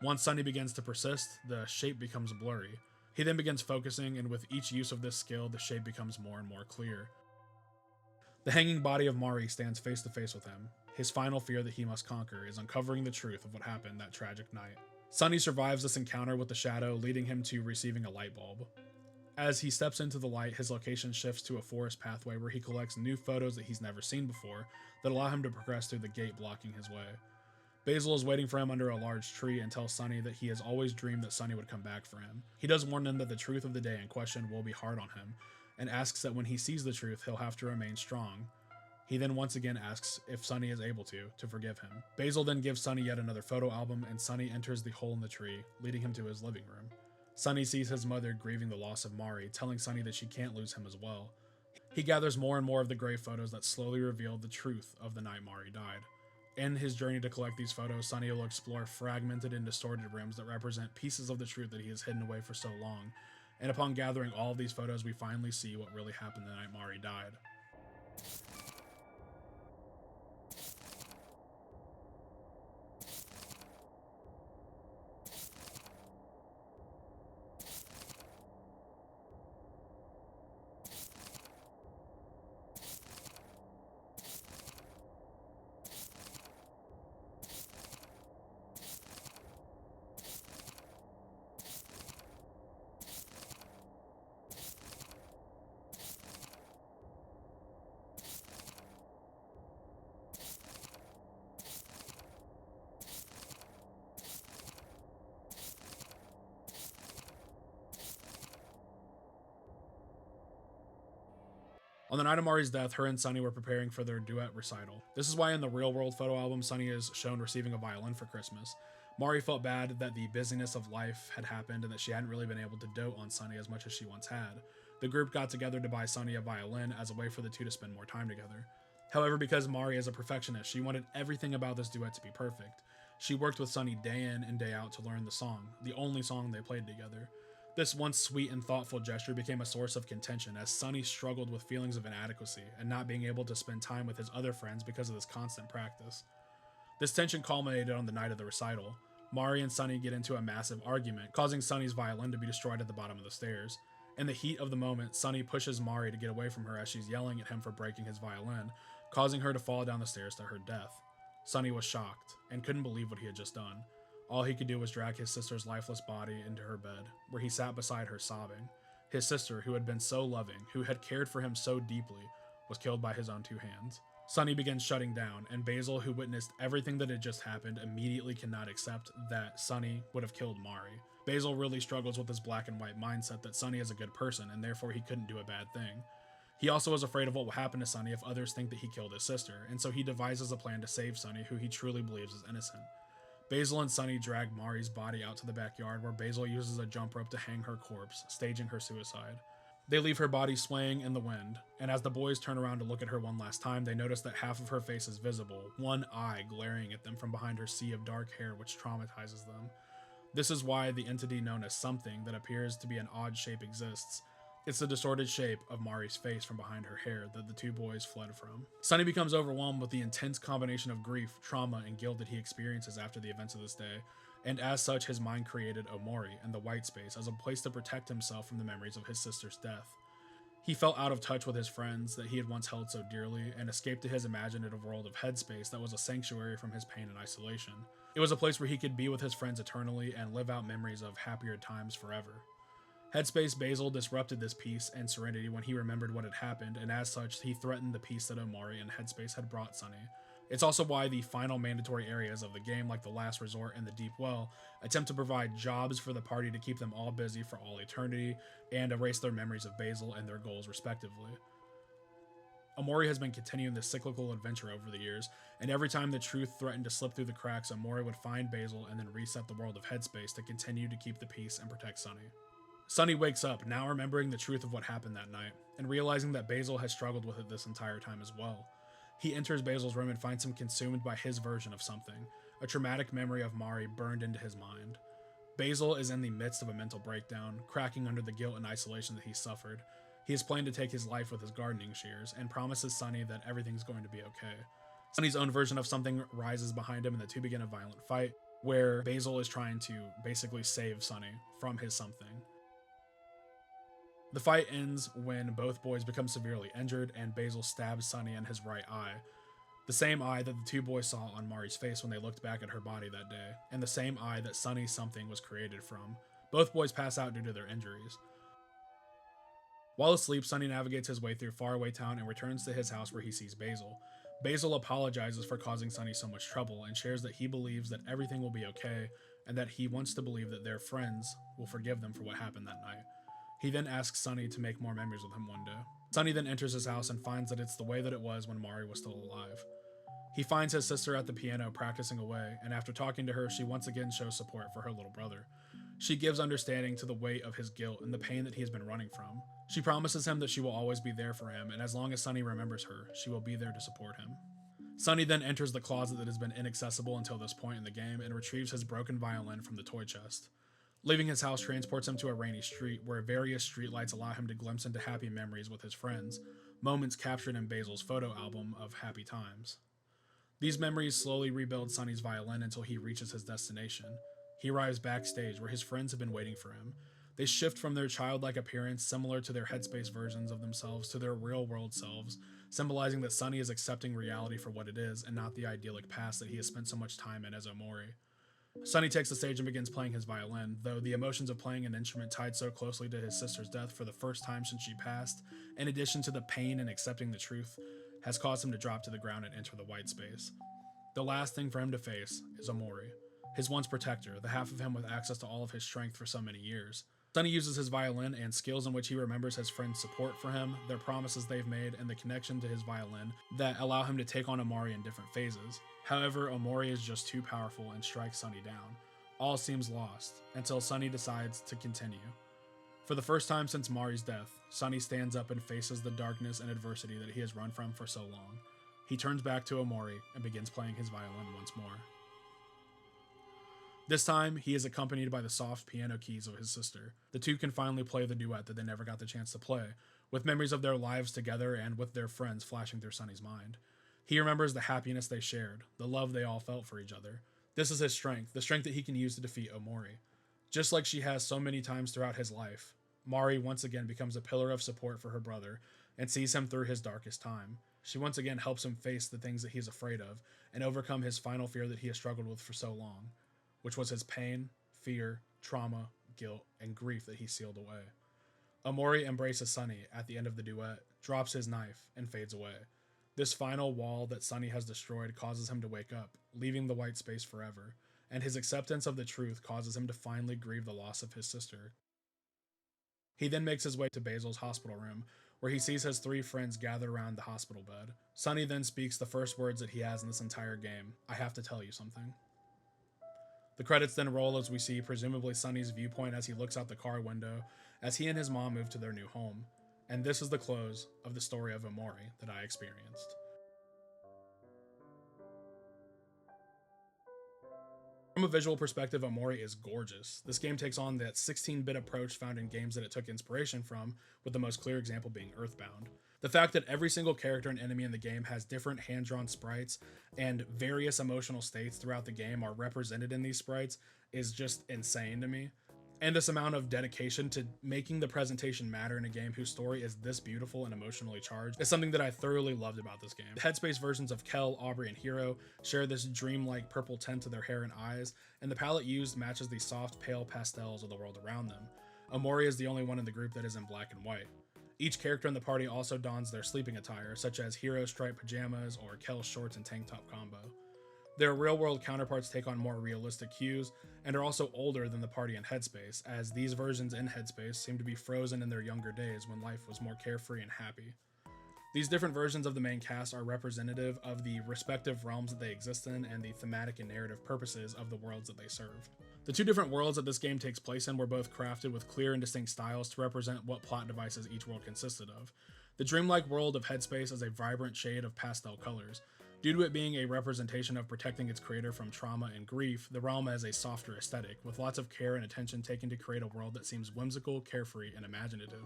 Once Sunny begins to persist, the shape becomes blurry. He then begins focusing, and with each use of this skill, the shape becomes more and more clear. The hanging body of Mari stands face to face with him. His final fear that he must conquer is uncovering the truth of what happened that tragic night. Sunny survives this encounter with the shadow, leading him to receiving a light bulb. As he steps into the light, his location shifts to a forest pathway where he collects new photos that he's never seen before that allow him to progress through the gate blocking his way. Basil is waiting for him under a large tree and tells Sunny that he has always dreamed that Sunny would come back for him. He does warn him that the truth of the day in question will be hard on him, and asks that when he sees the truth, he'll have to remain strong. He then once again asks if Sunny is able to forgive him. Basil then gives Sunny yet another photo album, and Sunny enters the hole in the tree, leading him to his living room. Sunny sees his mother grieving the loss of Mari, telling Sunny that she can't lose him as well. He gathers more and more of the grave photos that slowly reveal the truth of the night Mari died. In his journey to collect these photos, Sunny will explore fragmented and distorted rooms that represent pieces of the truth that he has hidden away for so long, and upon gathering all of these photos, we finally see what really happened the night Mari died. On the night of Mari's death, her and Sunny were preparing for their duet recital. This is why in the real-world photo album, Sunny is shown receiving a violin for Christmas. Mari felt bad that the busyness of life had happened and that she hadn't really been able to dote on Sunny as much as she once had. The group got together to buy Sunny a violin as a way for the two to spend more time together. However, because Mari is a perfectionist, she wanted everything about this duet to be perfect. She worked with Sunny day in and day out to learn the song, the only song they played together. This once sweet and thoughtful gesture became a source of contention as Sunny struggled with feelings of inadequacy and not being able to spend time with his other friends because of this constant practice. This tension culminated on the night of the recital. Mari and Sunny get into a massive argument, causing Sunny's violin to be destroyed at the bottom of the stairs. In the heat of the moment, Sunny pushes Mari to get away from her as she's yelling at him for breaking his violin, causing her to fall down the stairs to her death. Sunny was shocked and couldn't believe what he had just done. All he could do was drag his sister's lifeless body into her bed, where he sat beside her sobbing. His sister, who had been so loving, who had cared for him so deeply, was killed by his own two hands. Sunny begins shutting down, and Basil, who witnessed everything that had just happened, immediately cannot accept that Sunny would have killed Mari. Basil really struggles with this black and white mindset that Sunny is a good person, and therefore he couldn't do a bad thing. He also was afraid of what will happen to Sunny if others think that he killed his sister, and so he devises a plan to save Sunny, who he truly believes is innocent. Basil and Sunny drag Mari's body out to the backyard, where Basil uses a jump rope to hang her corpse, staging her suicide. They leave her body swaying in the wind, and as the boys turn around to look at her one last time, they notice that half of her face is visible, one eye glaring at them from behind her sea of dark hair, which traumatizes them. This is why the entity known as Something that appears to be an odd shape exists. It's the distorted shape of Mari's face from behind her hair that the two boys fled from. Sunny becomes overwhelmed with the intense combination of grief, trauma, and guilt that he experiences after the events of this day, and as such his mind created Omori and the white space as a place to protect himself from the memories of his sister's death. He felt out of touch with his friends that he had once held so dearly and escaped to his imaginative world of headspace that was a sanctuary from his pain and isolation. It was a place where he could be with his friends eternally and live out memories of happier times forever. Headspace Basil disrupted this peace and serenity when he remembered what had happened, and as such, he threatened the peace that Omori and Headspace had brought Sunny. It's also why the final mandatory areas of the game, like the Last Resort and the Deep Well, attempt to provide jobs for the party to keep them all busy for all eternity, and erase their memories of Basil and their goals respectively. Omori has been continuing this cyclical adventure over the years, and every time the truth threatened to slip through the cracks, Omori would find Basil and then reset the world of Headspace to continue to keep the peace and protect Sunny. Sunny wakes up, now remembering the truth of what happened that night, and realizing that Basil has struggled with it this entire time as well. He enters Basil's room and finds him consumed by his version of something, a traumatic memory of Mari burned into his mind. Basil is in the midst of a mental breakdown, cracking under the guilt and isolation that he suffered. He has planned to take his life with his gardening shears, and promises Sunny that everything's going to be okay. Sunny's own version of something rises behind him, and the two begin a violent fight, where Basil is trying to basically save Sunny from his something. The fight ends when both boys become severely injured and Basil stabs Sunny in his right eye, the same eye that the two boys saw on Mari's face when they looked back at her body that day, and the same eye that Sunny's something was created from. Both boys pass out due to their injuries. While asleep, Sunny navigates his way through faraway town and returns to his house where he sees Basil. Basil apologizes for causing Sunny so much trouble and shares that he believes that everything will be okay and that he wants to believe that their friends will forgive them for what happened that night. He then asks Sunny to make more memories with him one day. Sunny then enters his house and finds that it's the way that it was when Mari was still alive. He finds his sister at the piano practicing away, and after talking to her, she once again shows support for her little brother. She gives understanding to the weight of his guilt and the pain that he has been running from. She promises him that she will always be there for him, and as long as Sunny remembers her, she will be there to support him. Sunny then enters the closet that has been inaccessible until this point in the game and retrieves his broken violin from the toy chest. Leaving his house transports him to a rainy street where various streetlights allow him to glimpse into happy memories with his friends, moments captured in Basil's photo album of happy times. These memories slowly rebuild Sunny's violin until he reaches his destination. He arrives backstage where his friends have been waiting for him. They shift from their childlike appearance, similar to their headspace versions of themselves, to their real-world selves, symbolizing that Sunny is accepting reality for what it is and not the idyllic past that he has spent so much time in as Omori. Sunny takes the stage and begins playing his violin, though the emotions of playing an instrument tied so closely to his sister's death for the first time since she passed, in addition to the pain and accepting the truth, has caused him to drop to the ground and enter the white space. The last thing for him to face is Omori, his once protector, the half of him with access to all of his strength for so many years. Sunny uses his violin and skills in which he remembers his friend's support for him, their promises they've made, and the connection to his violin that allow him to take on Omori in different phases. However, Omori is just too powerful and strikes Sunny down. All seems lost, until Sunny decides to continue. For the first time since Mari's death, Sunny stands up and faces the darkness and adversity that he has run from for so long. He turns back to Omori and begins playing his violin once more. This time, he is accompanied by the soft piano keys of his sister. The two can finally play the duet that they never got the chance to play, with memories of their lives together and with their friends flashing through Sunny's mind. He remembers the happiness they shared, the love they all felt for each other. This is his strength, the strength that he can use to defeat Omori. Just like she has so many times throughout his life, Mari once again becomes a pillar of support for her brother and sees him through his darkest time. She once again helps him face the things that he is afraid of and overcome his final fear that he has struggled with for so long, which was his pain, fear, trauma, guilt, and grief that he sealed away. Omori embraces Sunny at the end of the duet, drops his knife, and fades away. This final wall that Sunny has destroyed causes him to wake up, leaving the white space forever, and his acceptance of the truth causes him to finally grieve the loss of his sister. He then makes his way to Basil's hospital room, where he sees his three friends gather around the hospital bed. Sunny then speaks the first words that he has in this entire game: "I have to tell you something." The credits then roll as we see presumably Sunny's viewpoint as he looks out the car window as he and his mom move to their new home. And this is the close of the story of Omori that I experienced. From a visual perspective, Omori is gorgeous. This game takes on that 16-bit approach found in games that it took inspiration from, with the most clear example being Earthbound. The fact that every single character and enemy in the game has different hand-drawn sprites and various emotional states throughout the game are represented in these sprites is just insane to me. And this amount of dedication to making the presentation matter in a game whose story is this beautiful and emotionally charged is something that I thoroughly loved about this game. The Headspace versions of Kel, Aubrey, and Hero share this dreamlike purple tint to their hair and eyes, and the palette used matches the soft, pale pastels of the world around them. Omori is the only one in the group that is in black and white. Each character in the party also dons their sleeping attire, such as Hero's striped pajamas or Kel's shorts and tank top combo. Their real-world counterparts take on more realistic hues and are also older than the party in Headspace, as these versions in Headspace seem to be frozen in their younger days when life was more carefree and happy. These different versions of the main cast are representative of the respective realms that they exist in and the thematic and narrative purposes of the worlds that they serve. The two different worlds that this game takes place in were both crafted with clear and distinct styles to represent what plot devices each world consisted of. The dreamlike world of Headspace is a vibrant shade of pastel colors. Due to it being a representation of protecting its creator from trauma and grief, the realm has a softer aesthetic, with lots of care and attention taken to create a world that seems whimsical, carefree, and imaginative.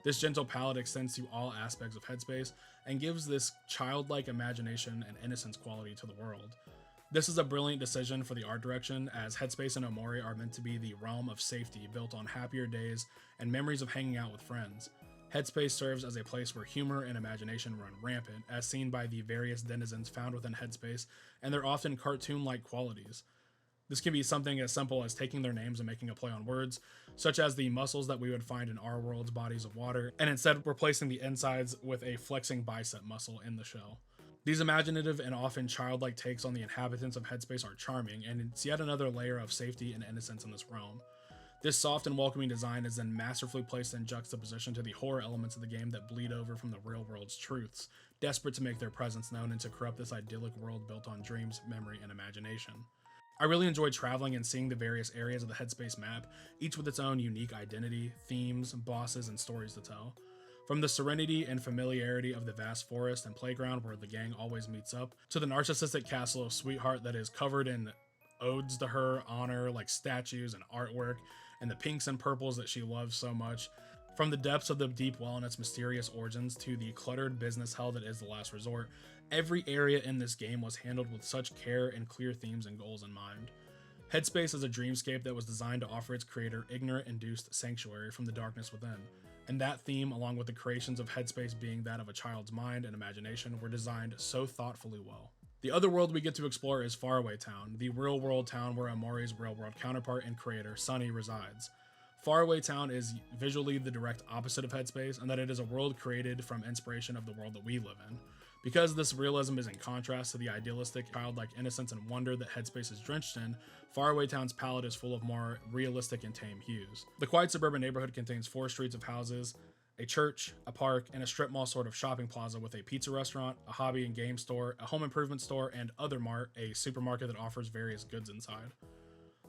This gentle palette extends to all aspects of Headspace and gives this childlike imagination and innocence quality to the world. This is a brilliant decision for the art direction, as Headspace and Omori are meant to be the realm of safety built on happier days and memories of hanging out with friends. Headspace serves as a place where humor and imagination run rampant, as seen by the various denizens found within Headspace, and their often cartoon-like qualities. This can be something as simple as taking their names and making a play on words, such as the muscles that we would find in our world's bodies of water, and instead replacing the insides with a flexing bicep muscle in the shell. These imaginative and often childlike takes on the inhabitants of Headspace are charming, and it's yet another layer of safety and innocence in this realm. This soft and welcoming design is then masterfully placed in juxtaposition to the horror elements of the game that bleed over from the real world's truths, desperate to make their presence known and to corrupt this idyllic world built on dreams, memory, and imagination. I really enjoyed traveling and seeing the various areas of the Headspace map, each with its own unique identity, themes, bosses, and stories to tell. From the serenity and familiarity of the vast forest and playground where the gang always meets up, to the narcissistic castle of Sweetheart that is covered in odes to her honor, like statues and artwork, and the pinks and purples that she loves so much. From the depths of the deep well and its mysterious origins to the cluttered business hell that is the last resort, every area in this game was handled with such care and clear themes and goals in mind. Headspace is a dreamscape that was designed to offer its creator ignorant-induced sanctuary from the darkness within, and that theme, along with the creations of Headspace being that of a child's mind and imagination, were designed so thoughtfully well. The other world we get to explore is Faraway Town, the real-world town where Omori's real-world counterpart and creator, Sunny, resides. Faraway Town is visually the direct opposite of Headspace, in that it is a world created from inspiration of the world that we live in. Because this realism is in contrast to the idealistic, childlike innocence and wonder that Headspace is drenched in, Faraway Town's palette is full of more realistic and tame hues. The quiet suburban neighborhood contains 4 streets of houses, a church, a park, and a strip mall sort of shopping plaza with a pizza restaurant, a hobby and game store, a home improvement store, and Other Mart, a supermarket that offers various goods inside.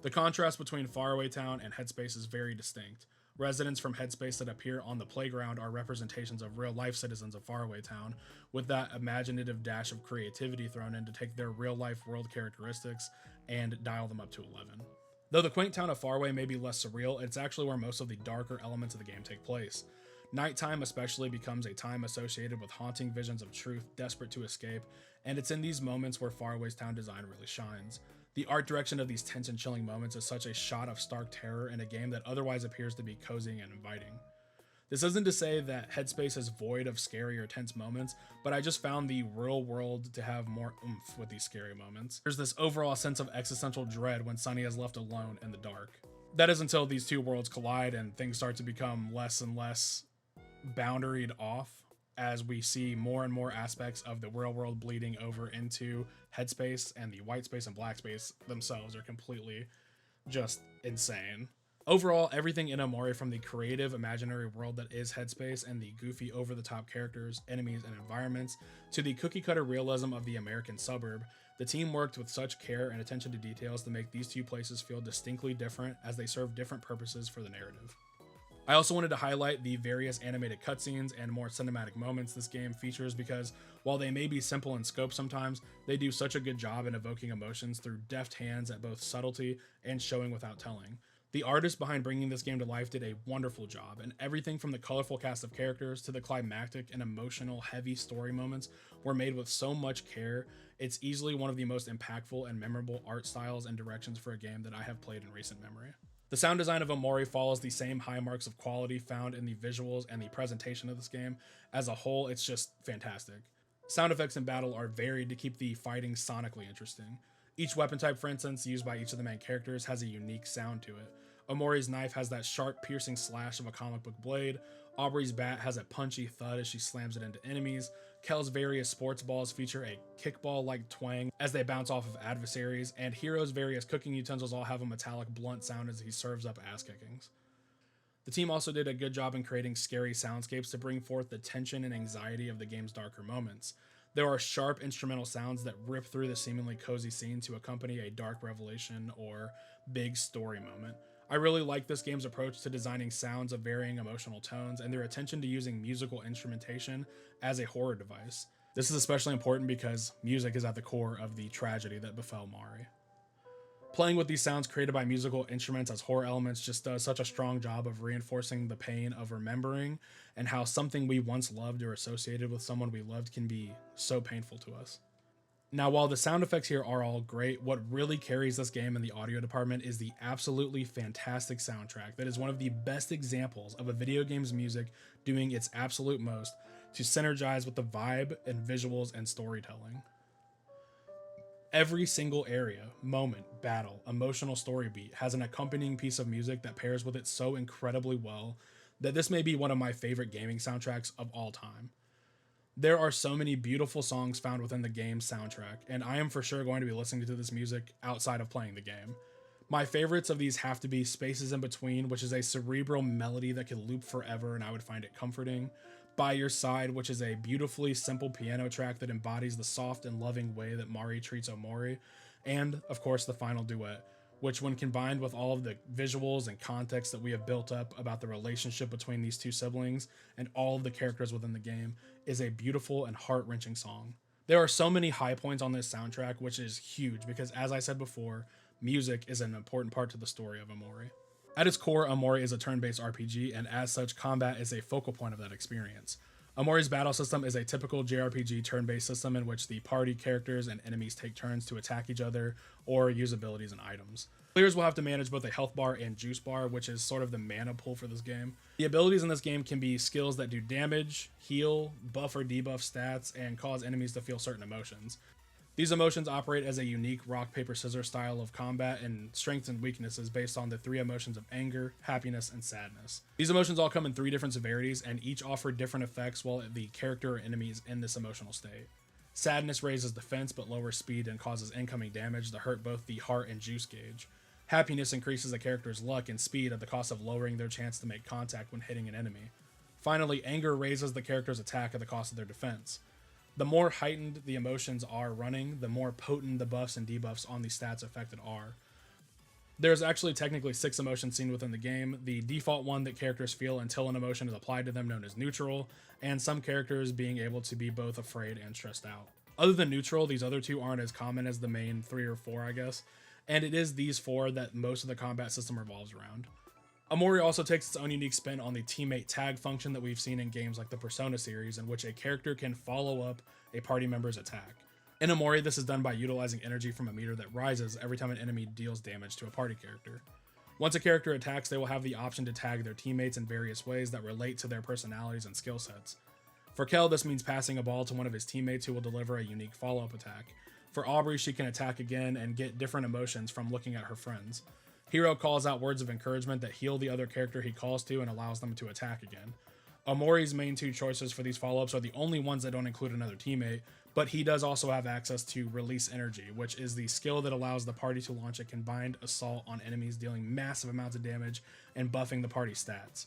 The contrast between Faraway Town and Headspace is very distinct. Residents from Headspace that appear on the playground are representations of real-life citizens of Faraway Town, with that imaginative dash of creativity thrown in to take their real-life world characteristics and dial them up to 11. Though the quaint town of Faraway may be less surreal, it's actually where most of the darker elements of the game take place. Nighttime especially becomes a time associated with haunting visions of truth, desperate to escape, and it's in these moments where Faraway's town design really shines. The art direction of these tense and chilling moments is such a shot of stark terror in a game that otherwise appears to be cozy and inviting. This isn't to say that Headspace is void of scary or tense moments, but I just found the real world to have more oomph with these scary moments. There's this overall sense of existential dread when Sunny is left alone in the dark. That is until these two worlds collide and things start to become less and less boundaried off, as we see more and more aspects of the real world bleeding over into Headspace, and the white space and black space themselves are completely just insane. Overall, everything in Omori, from the creative imaginary world that is Headspace and the goofy over-the-top characters, enemies, and environments, to the cookie-cutter realism of the American suburb, the team worked with such care and attention to details to make these two places feel distinctly different as they serve different purposes for the narrative. I also wanted to highlight the various animated cutscenes and more cinematic moments this game features, because while they may be simple in scope sometimes, they do such a good job in evoking emotions through deft hands at both subtlety and showing without telling. The artist behind bringing this game to life did a wonderful job, and everything from the colorful cast of characters to the climactic and emotional heavy story moments were made with so much care. It's easily one of the most impactful and memorable art styles and directions for a game that I have played in recent memory. The sound design of Omori follows the same high marks of quality found in the visuals and the presentation of this game. As a whole, it's just fantastic. Sound effects in battle are varied to keep the fighting sonically interesting. Each weapon type, for instance, used by each of the main characters has a unique sound to it. Omori's knife has that sharp, piercing slash of a comic book blade. Aubrey's bat has a punchy thud as she slams it into enemies. Kel's various sports balls feature a kickball-like twang as they bounce off of adversaries, and Hero's various cooking utensils all have a metallic, blunt sound as he serves up ass kickings. The team also did a good job in creating scary soundscapes to bring forth the tension and anxiety of the game's darker moments. There are sharp instrumental sounds that rip through the seemingly cozy scene to accompany a dark revelation or big story moment. I really like this game's approach to designing sounds of varying emotional tones and their attention to using musical instrumentation as a horror device. This is especially important because music is at the core of the tragedy that befell Mari. Playing with these sounds created by musical instruments as horror elements just does such a strong job of reinforcing the pain of remembering and how something we once loved or associated with someone we loved can be so painful to us. Now, while the sound effects here are all great, what really carries this game in the audio department is the absolutely fantastic soundtrack that is one of the best examples of a video game's music doing its absolute most to synergize with the vibe and visuals and storytelling. Every single area, moment, battle, emotional story beat has an accompanying piece of music that pairs with it so incredibly well that this may be one of my favorite gaming soundtracks of all time. There are so many beautiful songs found within the game's soundtrack, and I am for sure going to be listening to this music outside of playing the game. My favorites of these have to be Spaces in Between, which is a cerebral melody that can loop forever and I would find it comforting. By Your Side, which is a beautifully simple piano track that embodies the soft and loving way that Mari treats Omori. And, of course, the final duet, which when combined with all of the visuals and context that we have built up about the relationship between these two siblings and all of the characters within the game, is a beautiful and heart-wrenching song. There are so many high points on this soundtrack, which is huge because, as I said before, music is an important part to the story of Omori. At its core, Omori is a turn-based RPG, and as such, combat is a focal point of that experience. Omori's battle system is a typical JRPG turn-based system in which the party characters and enemies take turns to attack each other or use abilities and items. Players will have to manage both a health bar and juice bar, which is sort of the mana pool for this game. The abilities in this game can be skills that do damage, heal, buff or debuff stats, and cause enemies to feel certain emotions. These emotions operate as a unique rock, paper, scissors style of combat and strengths and weaknesses based on the 3 emotions of anger, happiness, and sadness. These emotions all come in 3 different severities and each offer different effects while the character or enemy is in this emotional state. Sadness raises defense but lowers speed and causes incoming damage that hurt both the heart and juice gauge. Happiness increases the character's luck and speed at the cost of lowering their chance to make contact when hitting an enemy. Finally, anger raises the character's attack at the cost of their defense. The more heightened the emotions are running, the more potent the buffs and debuffs on the stats affected are. There's actually technically 6 emotions seen within the game. The default one that characters feel until an emotion is applied to them, known as neutral, and some characters being able to be both afraid and stressed out. Other than neutral, these other 2 aren't as common as the main 3 or 4, I guess, and it is these 4 that most of the combat system revolves around. Omori also takes its own unique spin on the teammate tag function that we've seen in games like the Persona series, in which a character can follow up a party member's attack. In Omori, this is done by utilizing energy from a meter that rises every time an enemy deals damage to a party character. Once a character attacks, they will have the option to tag their teammates in various ways that relate to their personalities and skill sets. For Kel, this means passing a ball to one of his teammates who will deliver a unique follow-up attack. For Aubrey, she can attack again and get different emotions from looking at her friends. Hiro calls out words of encouragement that heal the other character he calls to and allows them to attack again. Omori's main 2 choices for these follow-ups are the only ones that don't include another teammate, but he does also have access to Release Energy, which is the skill that allows the party to launch a combined assault on enemies, dealing massive amounts of damage and buffing the party's stats.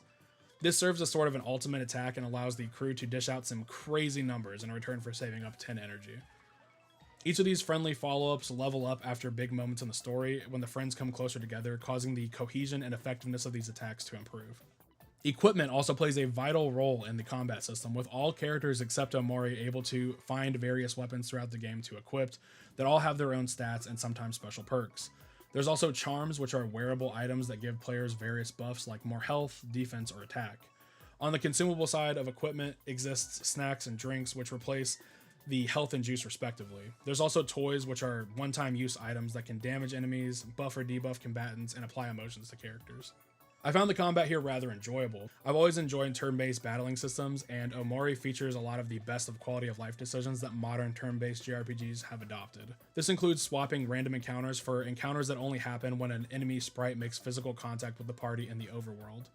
This serves as sort of an ultimate attack and allows the crew to dish out some crazy numbers in return for saving up 10 energy. Each of these friendly follow-ups level up after big moments in the story when the friends come closer together, causing the cohesion and effectiveness of these attacks to improve. Equipment also plays a vital role in the combat system, with all characters except Omori able to find various weapons throughout the game to equip that all have their own stats and sometimes special perks. There's also charms, which are wearable items that give players various buffs like more health, defense, or attack. On the consumable side of equipment exists snacks and drinks, which replace the health and juice respectively. There's also toys, which are one-time use items that can damage enemies, buff or debuff combatants, and apply emotions to characters. I found the combat here rather enjoyable. I've always enjoyed turn-based battling systems, and Omori features a lot of the best of quality of life decisions that modern turn-based JRPGs have adopted. This includes swapping random encounters for encounters that only happen when an enemy sprite makes physical contact with the party in the overworld.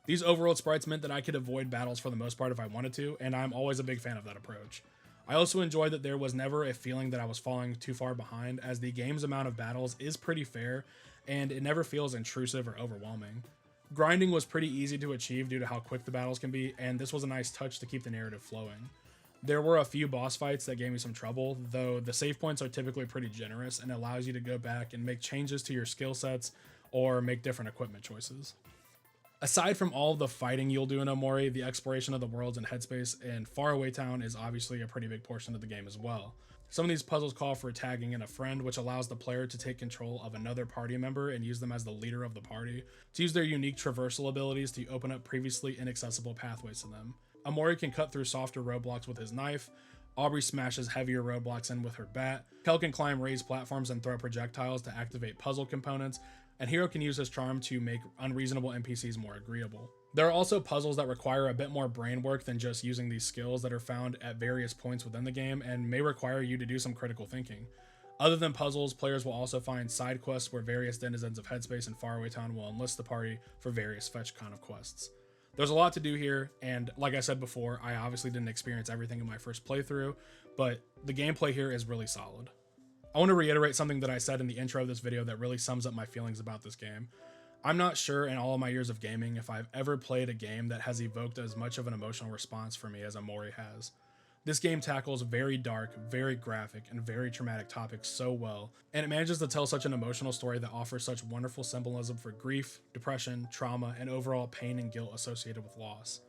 These overworld sprites meant that I could avoid battles for the most part if I wanted to, and I'm always a big fan of that approach. I also enjoyed that there was never a feeling that I was falling too far behind, as the game's amount of battles is pretty fair, and it never feels intrusive or overwhelming. Grinding was pretty easy to achieve due to how quick the battles can be, and this was a nice touch to keep the narrative flowing. There were a few boss fights that gave me some trouble, though the save points are typically pretty generous and allows you to go back and make changes to your skill sets or make different equipment choices. Aside from all the fighting you'll do in Omori, the exploration of the worlds and headspace in Faraway Town is obviously a pretty big portion of the game as well. Some of these puzzles call for tagging in a friend, which allows the player to take control of another party member and use them as the leader of the party, to use their unique traversal abilities to open up previously inaccessible pathways to them. Omori can cut through softer roadblocks with his knife, Aubrey smashes heavier roadblocks in with her bat, Kel can climb raised platforms and throw projectiles to activate puzzle components, and Hiro can use his charm to make unreasonable NPCs more agreeable. There are also puzzles that require a bit more brain work than just using these skills that are found at various points within the game and may require you to do some critical thinking. Other than puzzles, players will also find side quests where various denizens of Headspace and Faraway Town will enlist the party for various fetch kind of quests. There's a lot to do here, and like I said before, I obviously didn't experience everything in my first playthrough, but the gameplay here is really solid. I want to reiterate something that I said in the intro of this video that really sums up my feelings about this game. I'm not sure in all of my years of gaming if I've ever played a game that has evoked as much of an emotional response for me as Omori has. This game tackles very dark, very graphic, and very traumatic topics so well, and it manages to tell such an emotional story that offers such wonderful symbolism for grief, depression, trauma, and overall pain and guilt associated with loss.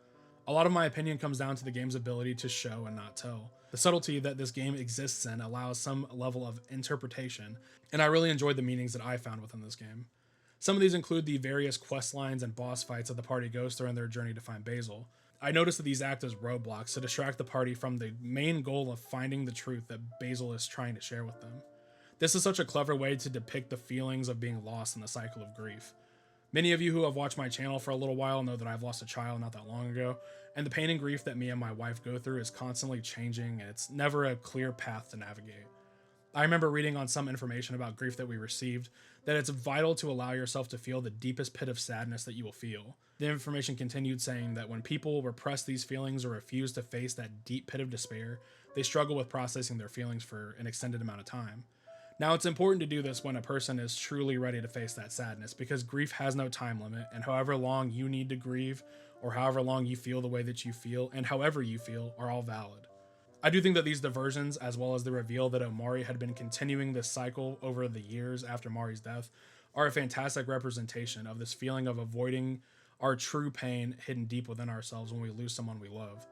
A lot of my opinion comes down to the game's ability to show and not tell. The subtlety that this game exists in allows some level of interpretation, and I really enjoyed the meanings that I found within this game. Some of these include the various quest lines and boss fights that the party goes through in their journey to find Basil. I noticed that these act as roadblocks to distract the party from the main goal of finding the truth that Basil is trying to share with them. This is such a clever way to depict the feelings of being lost in the cycle of grief. Many of you who have watched my channel for a little while know that I've lost a child not that long ago, and the pain and grief that me and my wife go through is constantly changing, and it's never a clear path to navigate. I remember reading on some information about grief that we received that it's vital to allow yourself to feel the deepest pit of sadness that you will feel. The information continued saying that when people repress these feelings or refuse to face that deep pit of despair, they struggle with processing their feelings for an extended amount of time. Now, it's important to do this when a person is truly ready to face that sadness, because grief has no time limit, and however long you need to grieve, or however long you feel the way that you feel, and however you feel, are all valid. I do think that these diversions, as well as the reveal that Omori had been continuing this cycle over the years after Mari's death, are a fantastic representation of this feeling of avoiding our true pain hidden deep within ourselves when we lose someone we love.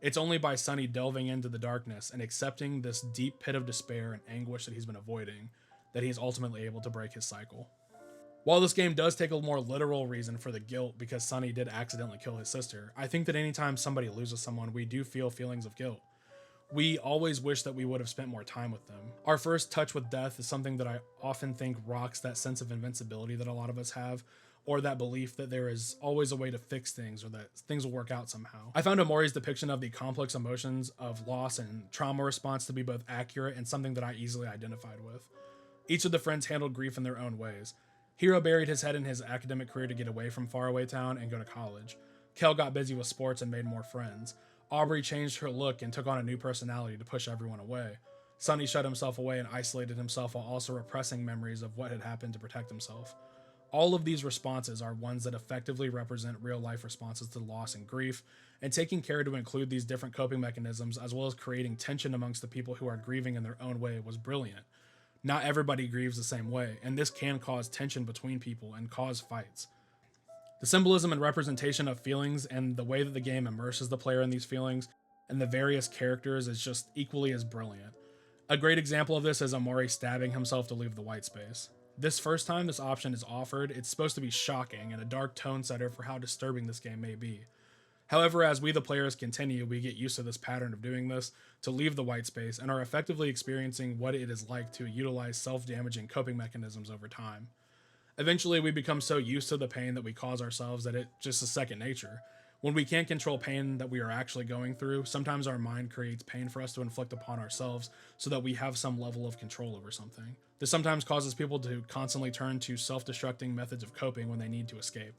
It's only by Sunny delving into the darkness and accepting this deep pit of despair and anguish that he's been avoiding that he is ultimately able to break his cycle. While this game does take a more literal reason for the guilt because Sunny did accidentally kill his sister, I think that anytime somebody loses someone, we do feel feelings of guilt. We always wish that we would have spent more time with them. Our first touch with death is something that I often think rocks that sense of invincibility that a lot of us have, or that belief that there is always a way to fix things or that things will work out somehow. I found Omori's depiction of the complex emotions of loss and trauma response to be both accurate and something that I easily identified with. Each of the friends handled grief in their own ways. Hiro buried his head in his academic career to get away from faraway town and go to college. Kel got busy with sports and made more friends. Aubrey changed her look and took on a new personality to push everyone away. Sunny shut himself away and isolated himself while also repressing memories of what had happened to protect himself. All of these responses are ones that effectively represent real-life responses to loss and grief, and taking care to include these different coping mechanisms as well as creating tension amongst the people who are grieving in their own way was brilliant. Not everybody grieves the same way, and this can cause tension between people and cause fights. The symbolism and representation of feelings and the way that the game immerses the player in these feelings and the various characters is just equally as brilliant. A great example of this is Omori stabbing himself to leave the white space. This first time this option is offered, it's supposed to be shocking and a dark tone setter for how disturbing this game may be. However, as we the players continue, we get used to this pattern of doing this to leave the white space and are effectively experiencing what it is like to utilize self-damaging coping mechanisms over time. Eventually, we become so used to the pain that we cause ourselves that it just is second nature. When we can't control pain that we are actually going through, sometimes our mind creates pain for us to inflict upon ourselves so that we have some level of control over something. This sometimes causes people to constantly turn to self-destructing methods of coping when they need to escape.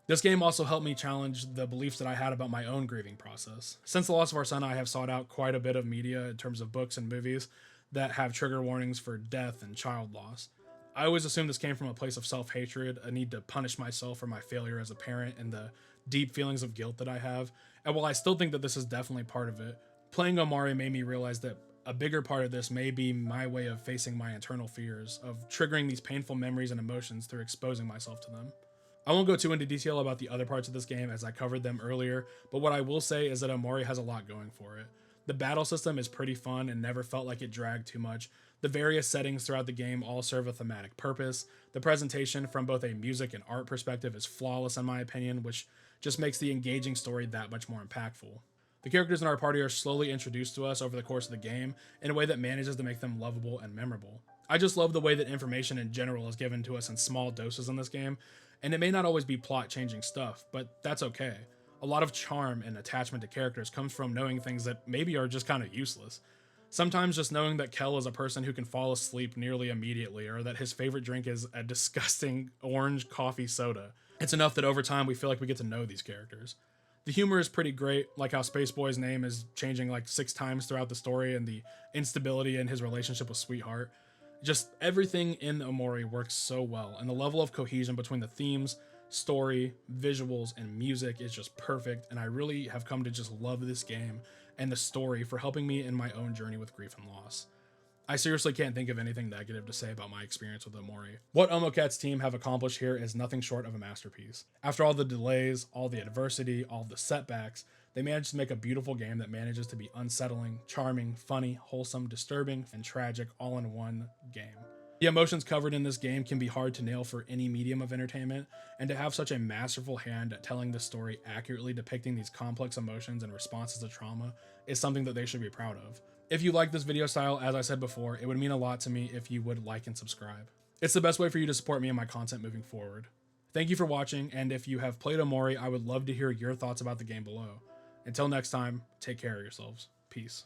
This game also helped me challenge the beliefs that I had about my own grieving process. Since the loss of our son, I have sought out quite a bit of media in terms of books and movies that have trigger warnings for death and child loss. I always assumed this came from a place of self-hatred, a need to punish myself for my failure as a parent, and the deep feelings of guilt that I have. And while I still think that this is definitely part of it, playing Omori made me realize that a bigger part of this may be my way of facing my internal fears, of triggering these painful memories and emotions through exposing myself to them. I won't go too into detail about the other parts of this game as I covered them earlier, but what I will say is that Omori has a lot going for it. The battle system is pretty fun and never felt like it dragged too much. The various settings throughout the game all serve a thematic purpose. The presentation from both a music and art perspective is flawless in my opinion, which just makes the engaging story that much more impactful. The characters in our party are slowly introduced to us over the course of the game in a way that manages to make them lovable and memorable. I just love the way that information in general is given to us in small doses in this game, and it may not always be plot-changing stuff, but that's okay. A lot of charm and attachment to characters comes from knowing things that maybe are just kind of useless. Sometimes just knowing that Kel is a person who can fall asleep nearly immediately, or that his favorite drink is a disgusting orange coffee soda. It's enough that over time we feel like we get to know these characters. The humor is pretty great, like how Space Boy's name is changing like 6 times throughout the story, and the instability in his relationship with Sweetheart. Just everything in Omori works so well, and the level of cohesion between the themes, story, visuals, and music is just perfect, and I really have come to just love this game and the story for helping me in my own journey with grief and loss. I seriously can't think of anything negative to say about my experience with Omori. What Omoket's team have accomplished here is nothing short of a masterpiece. After all the delays, all the adversity, all the setbacks, they managed to make a beautiful game that manages to be unsettling, charming, funny, wholesome, disturbing, and tragic all in one game. The emotions covered in this game can be hard to nail for any medium of entertainment, and to have such a masterful hand at telling the story accurately depicting these complex emotions and responses to trauma is something that they should be proud of. If you like this video style, as I said before, it would mean a lot to me if you would like and subscribe. It's the best way for you to support me and my content moving forward. Thank you for watching, and if you have played Omori, I would love to hear your thoughts about the game below. Until next time, take care of yourselves. Peace.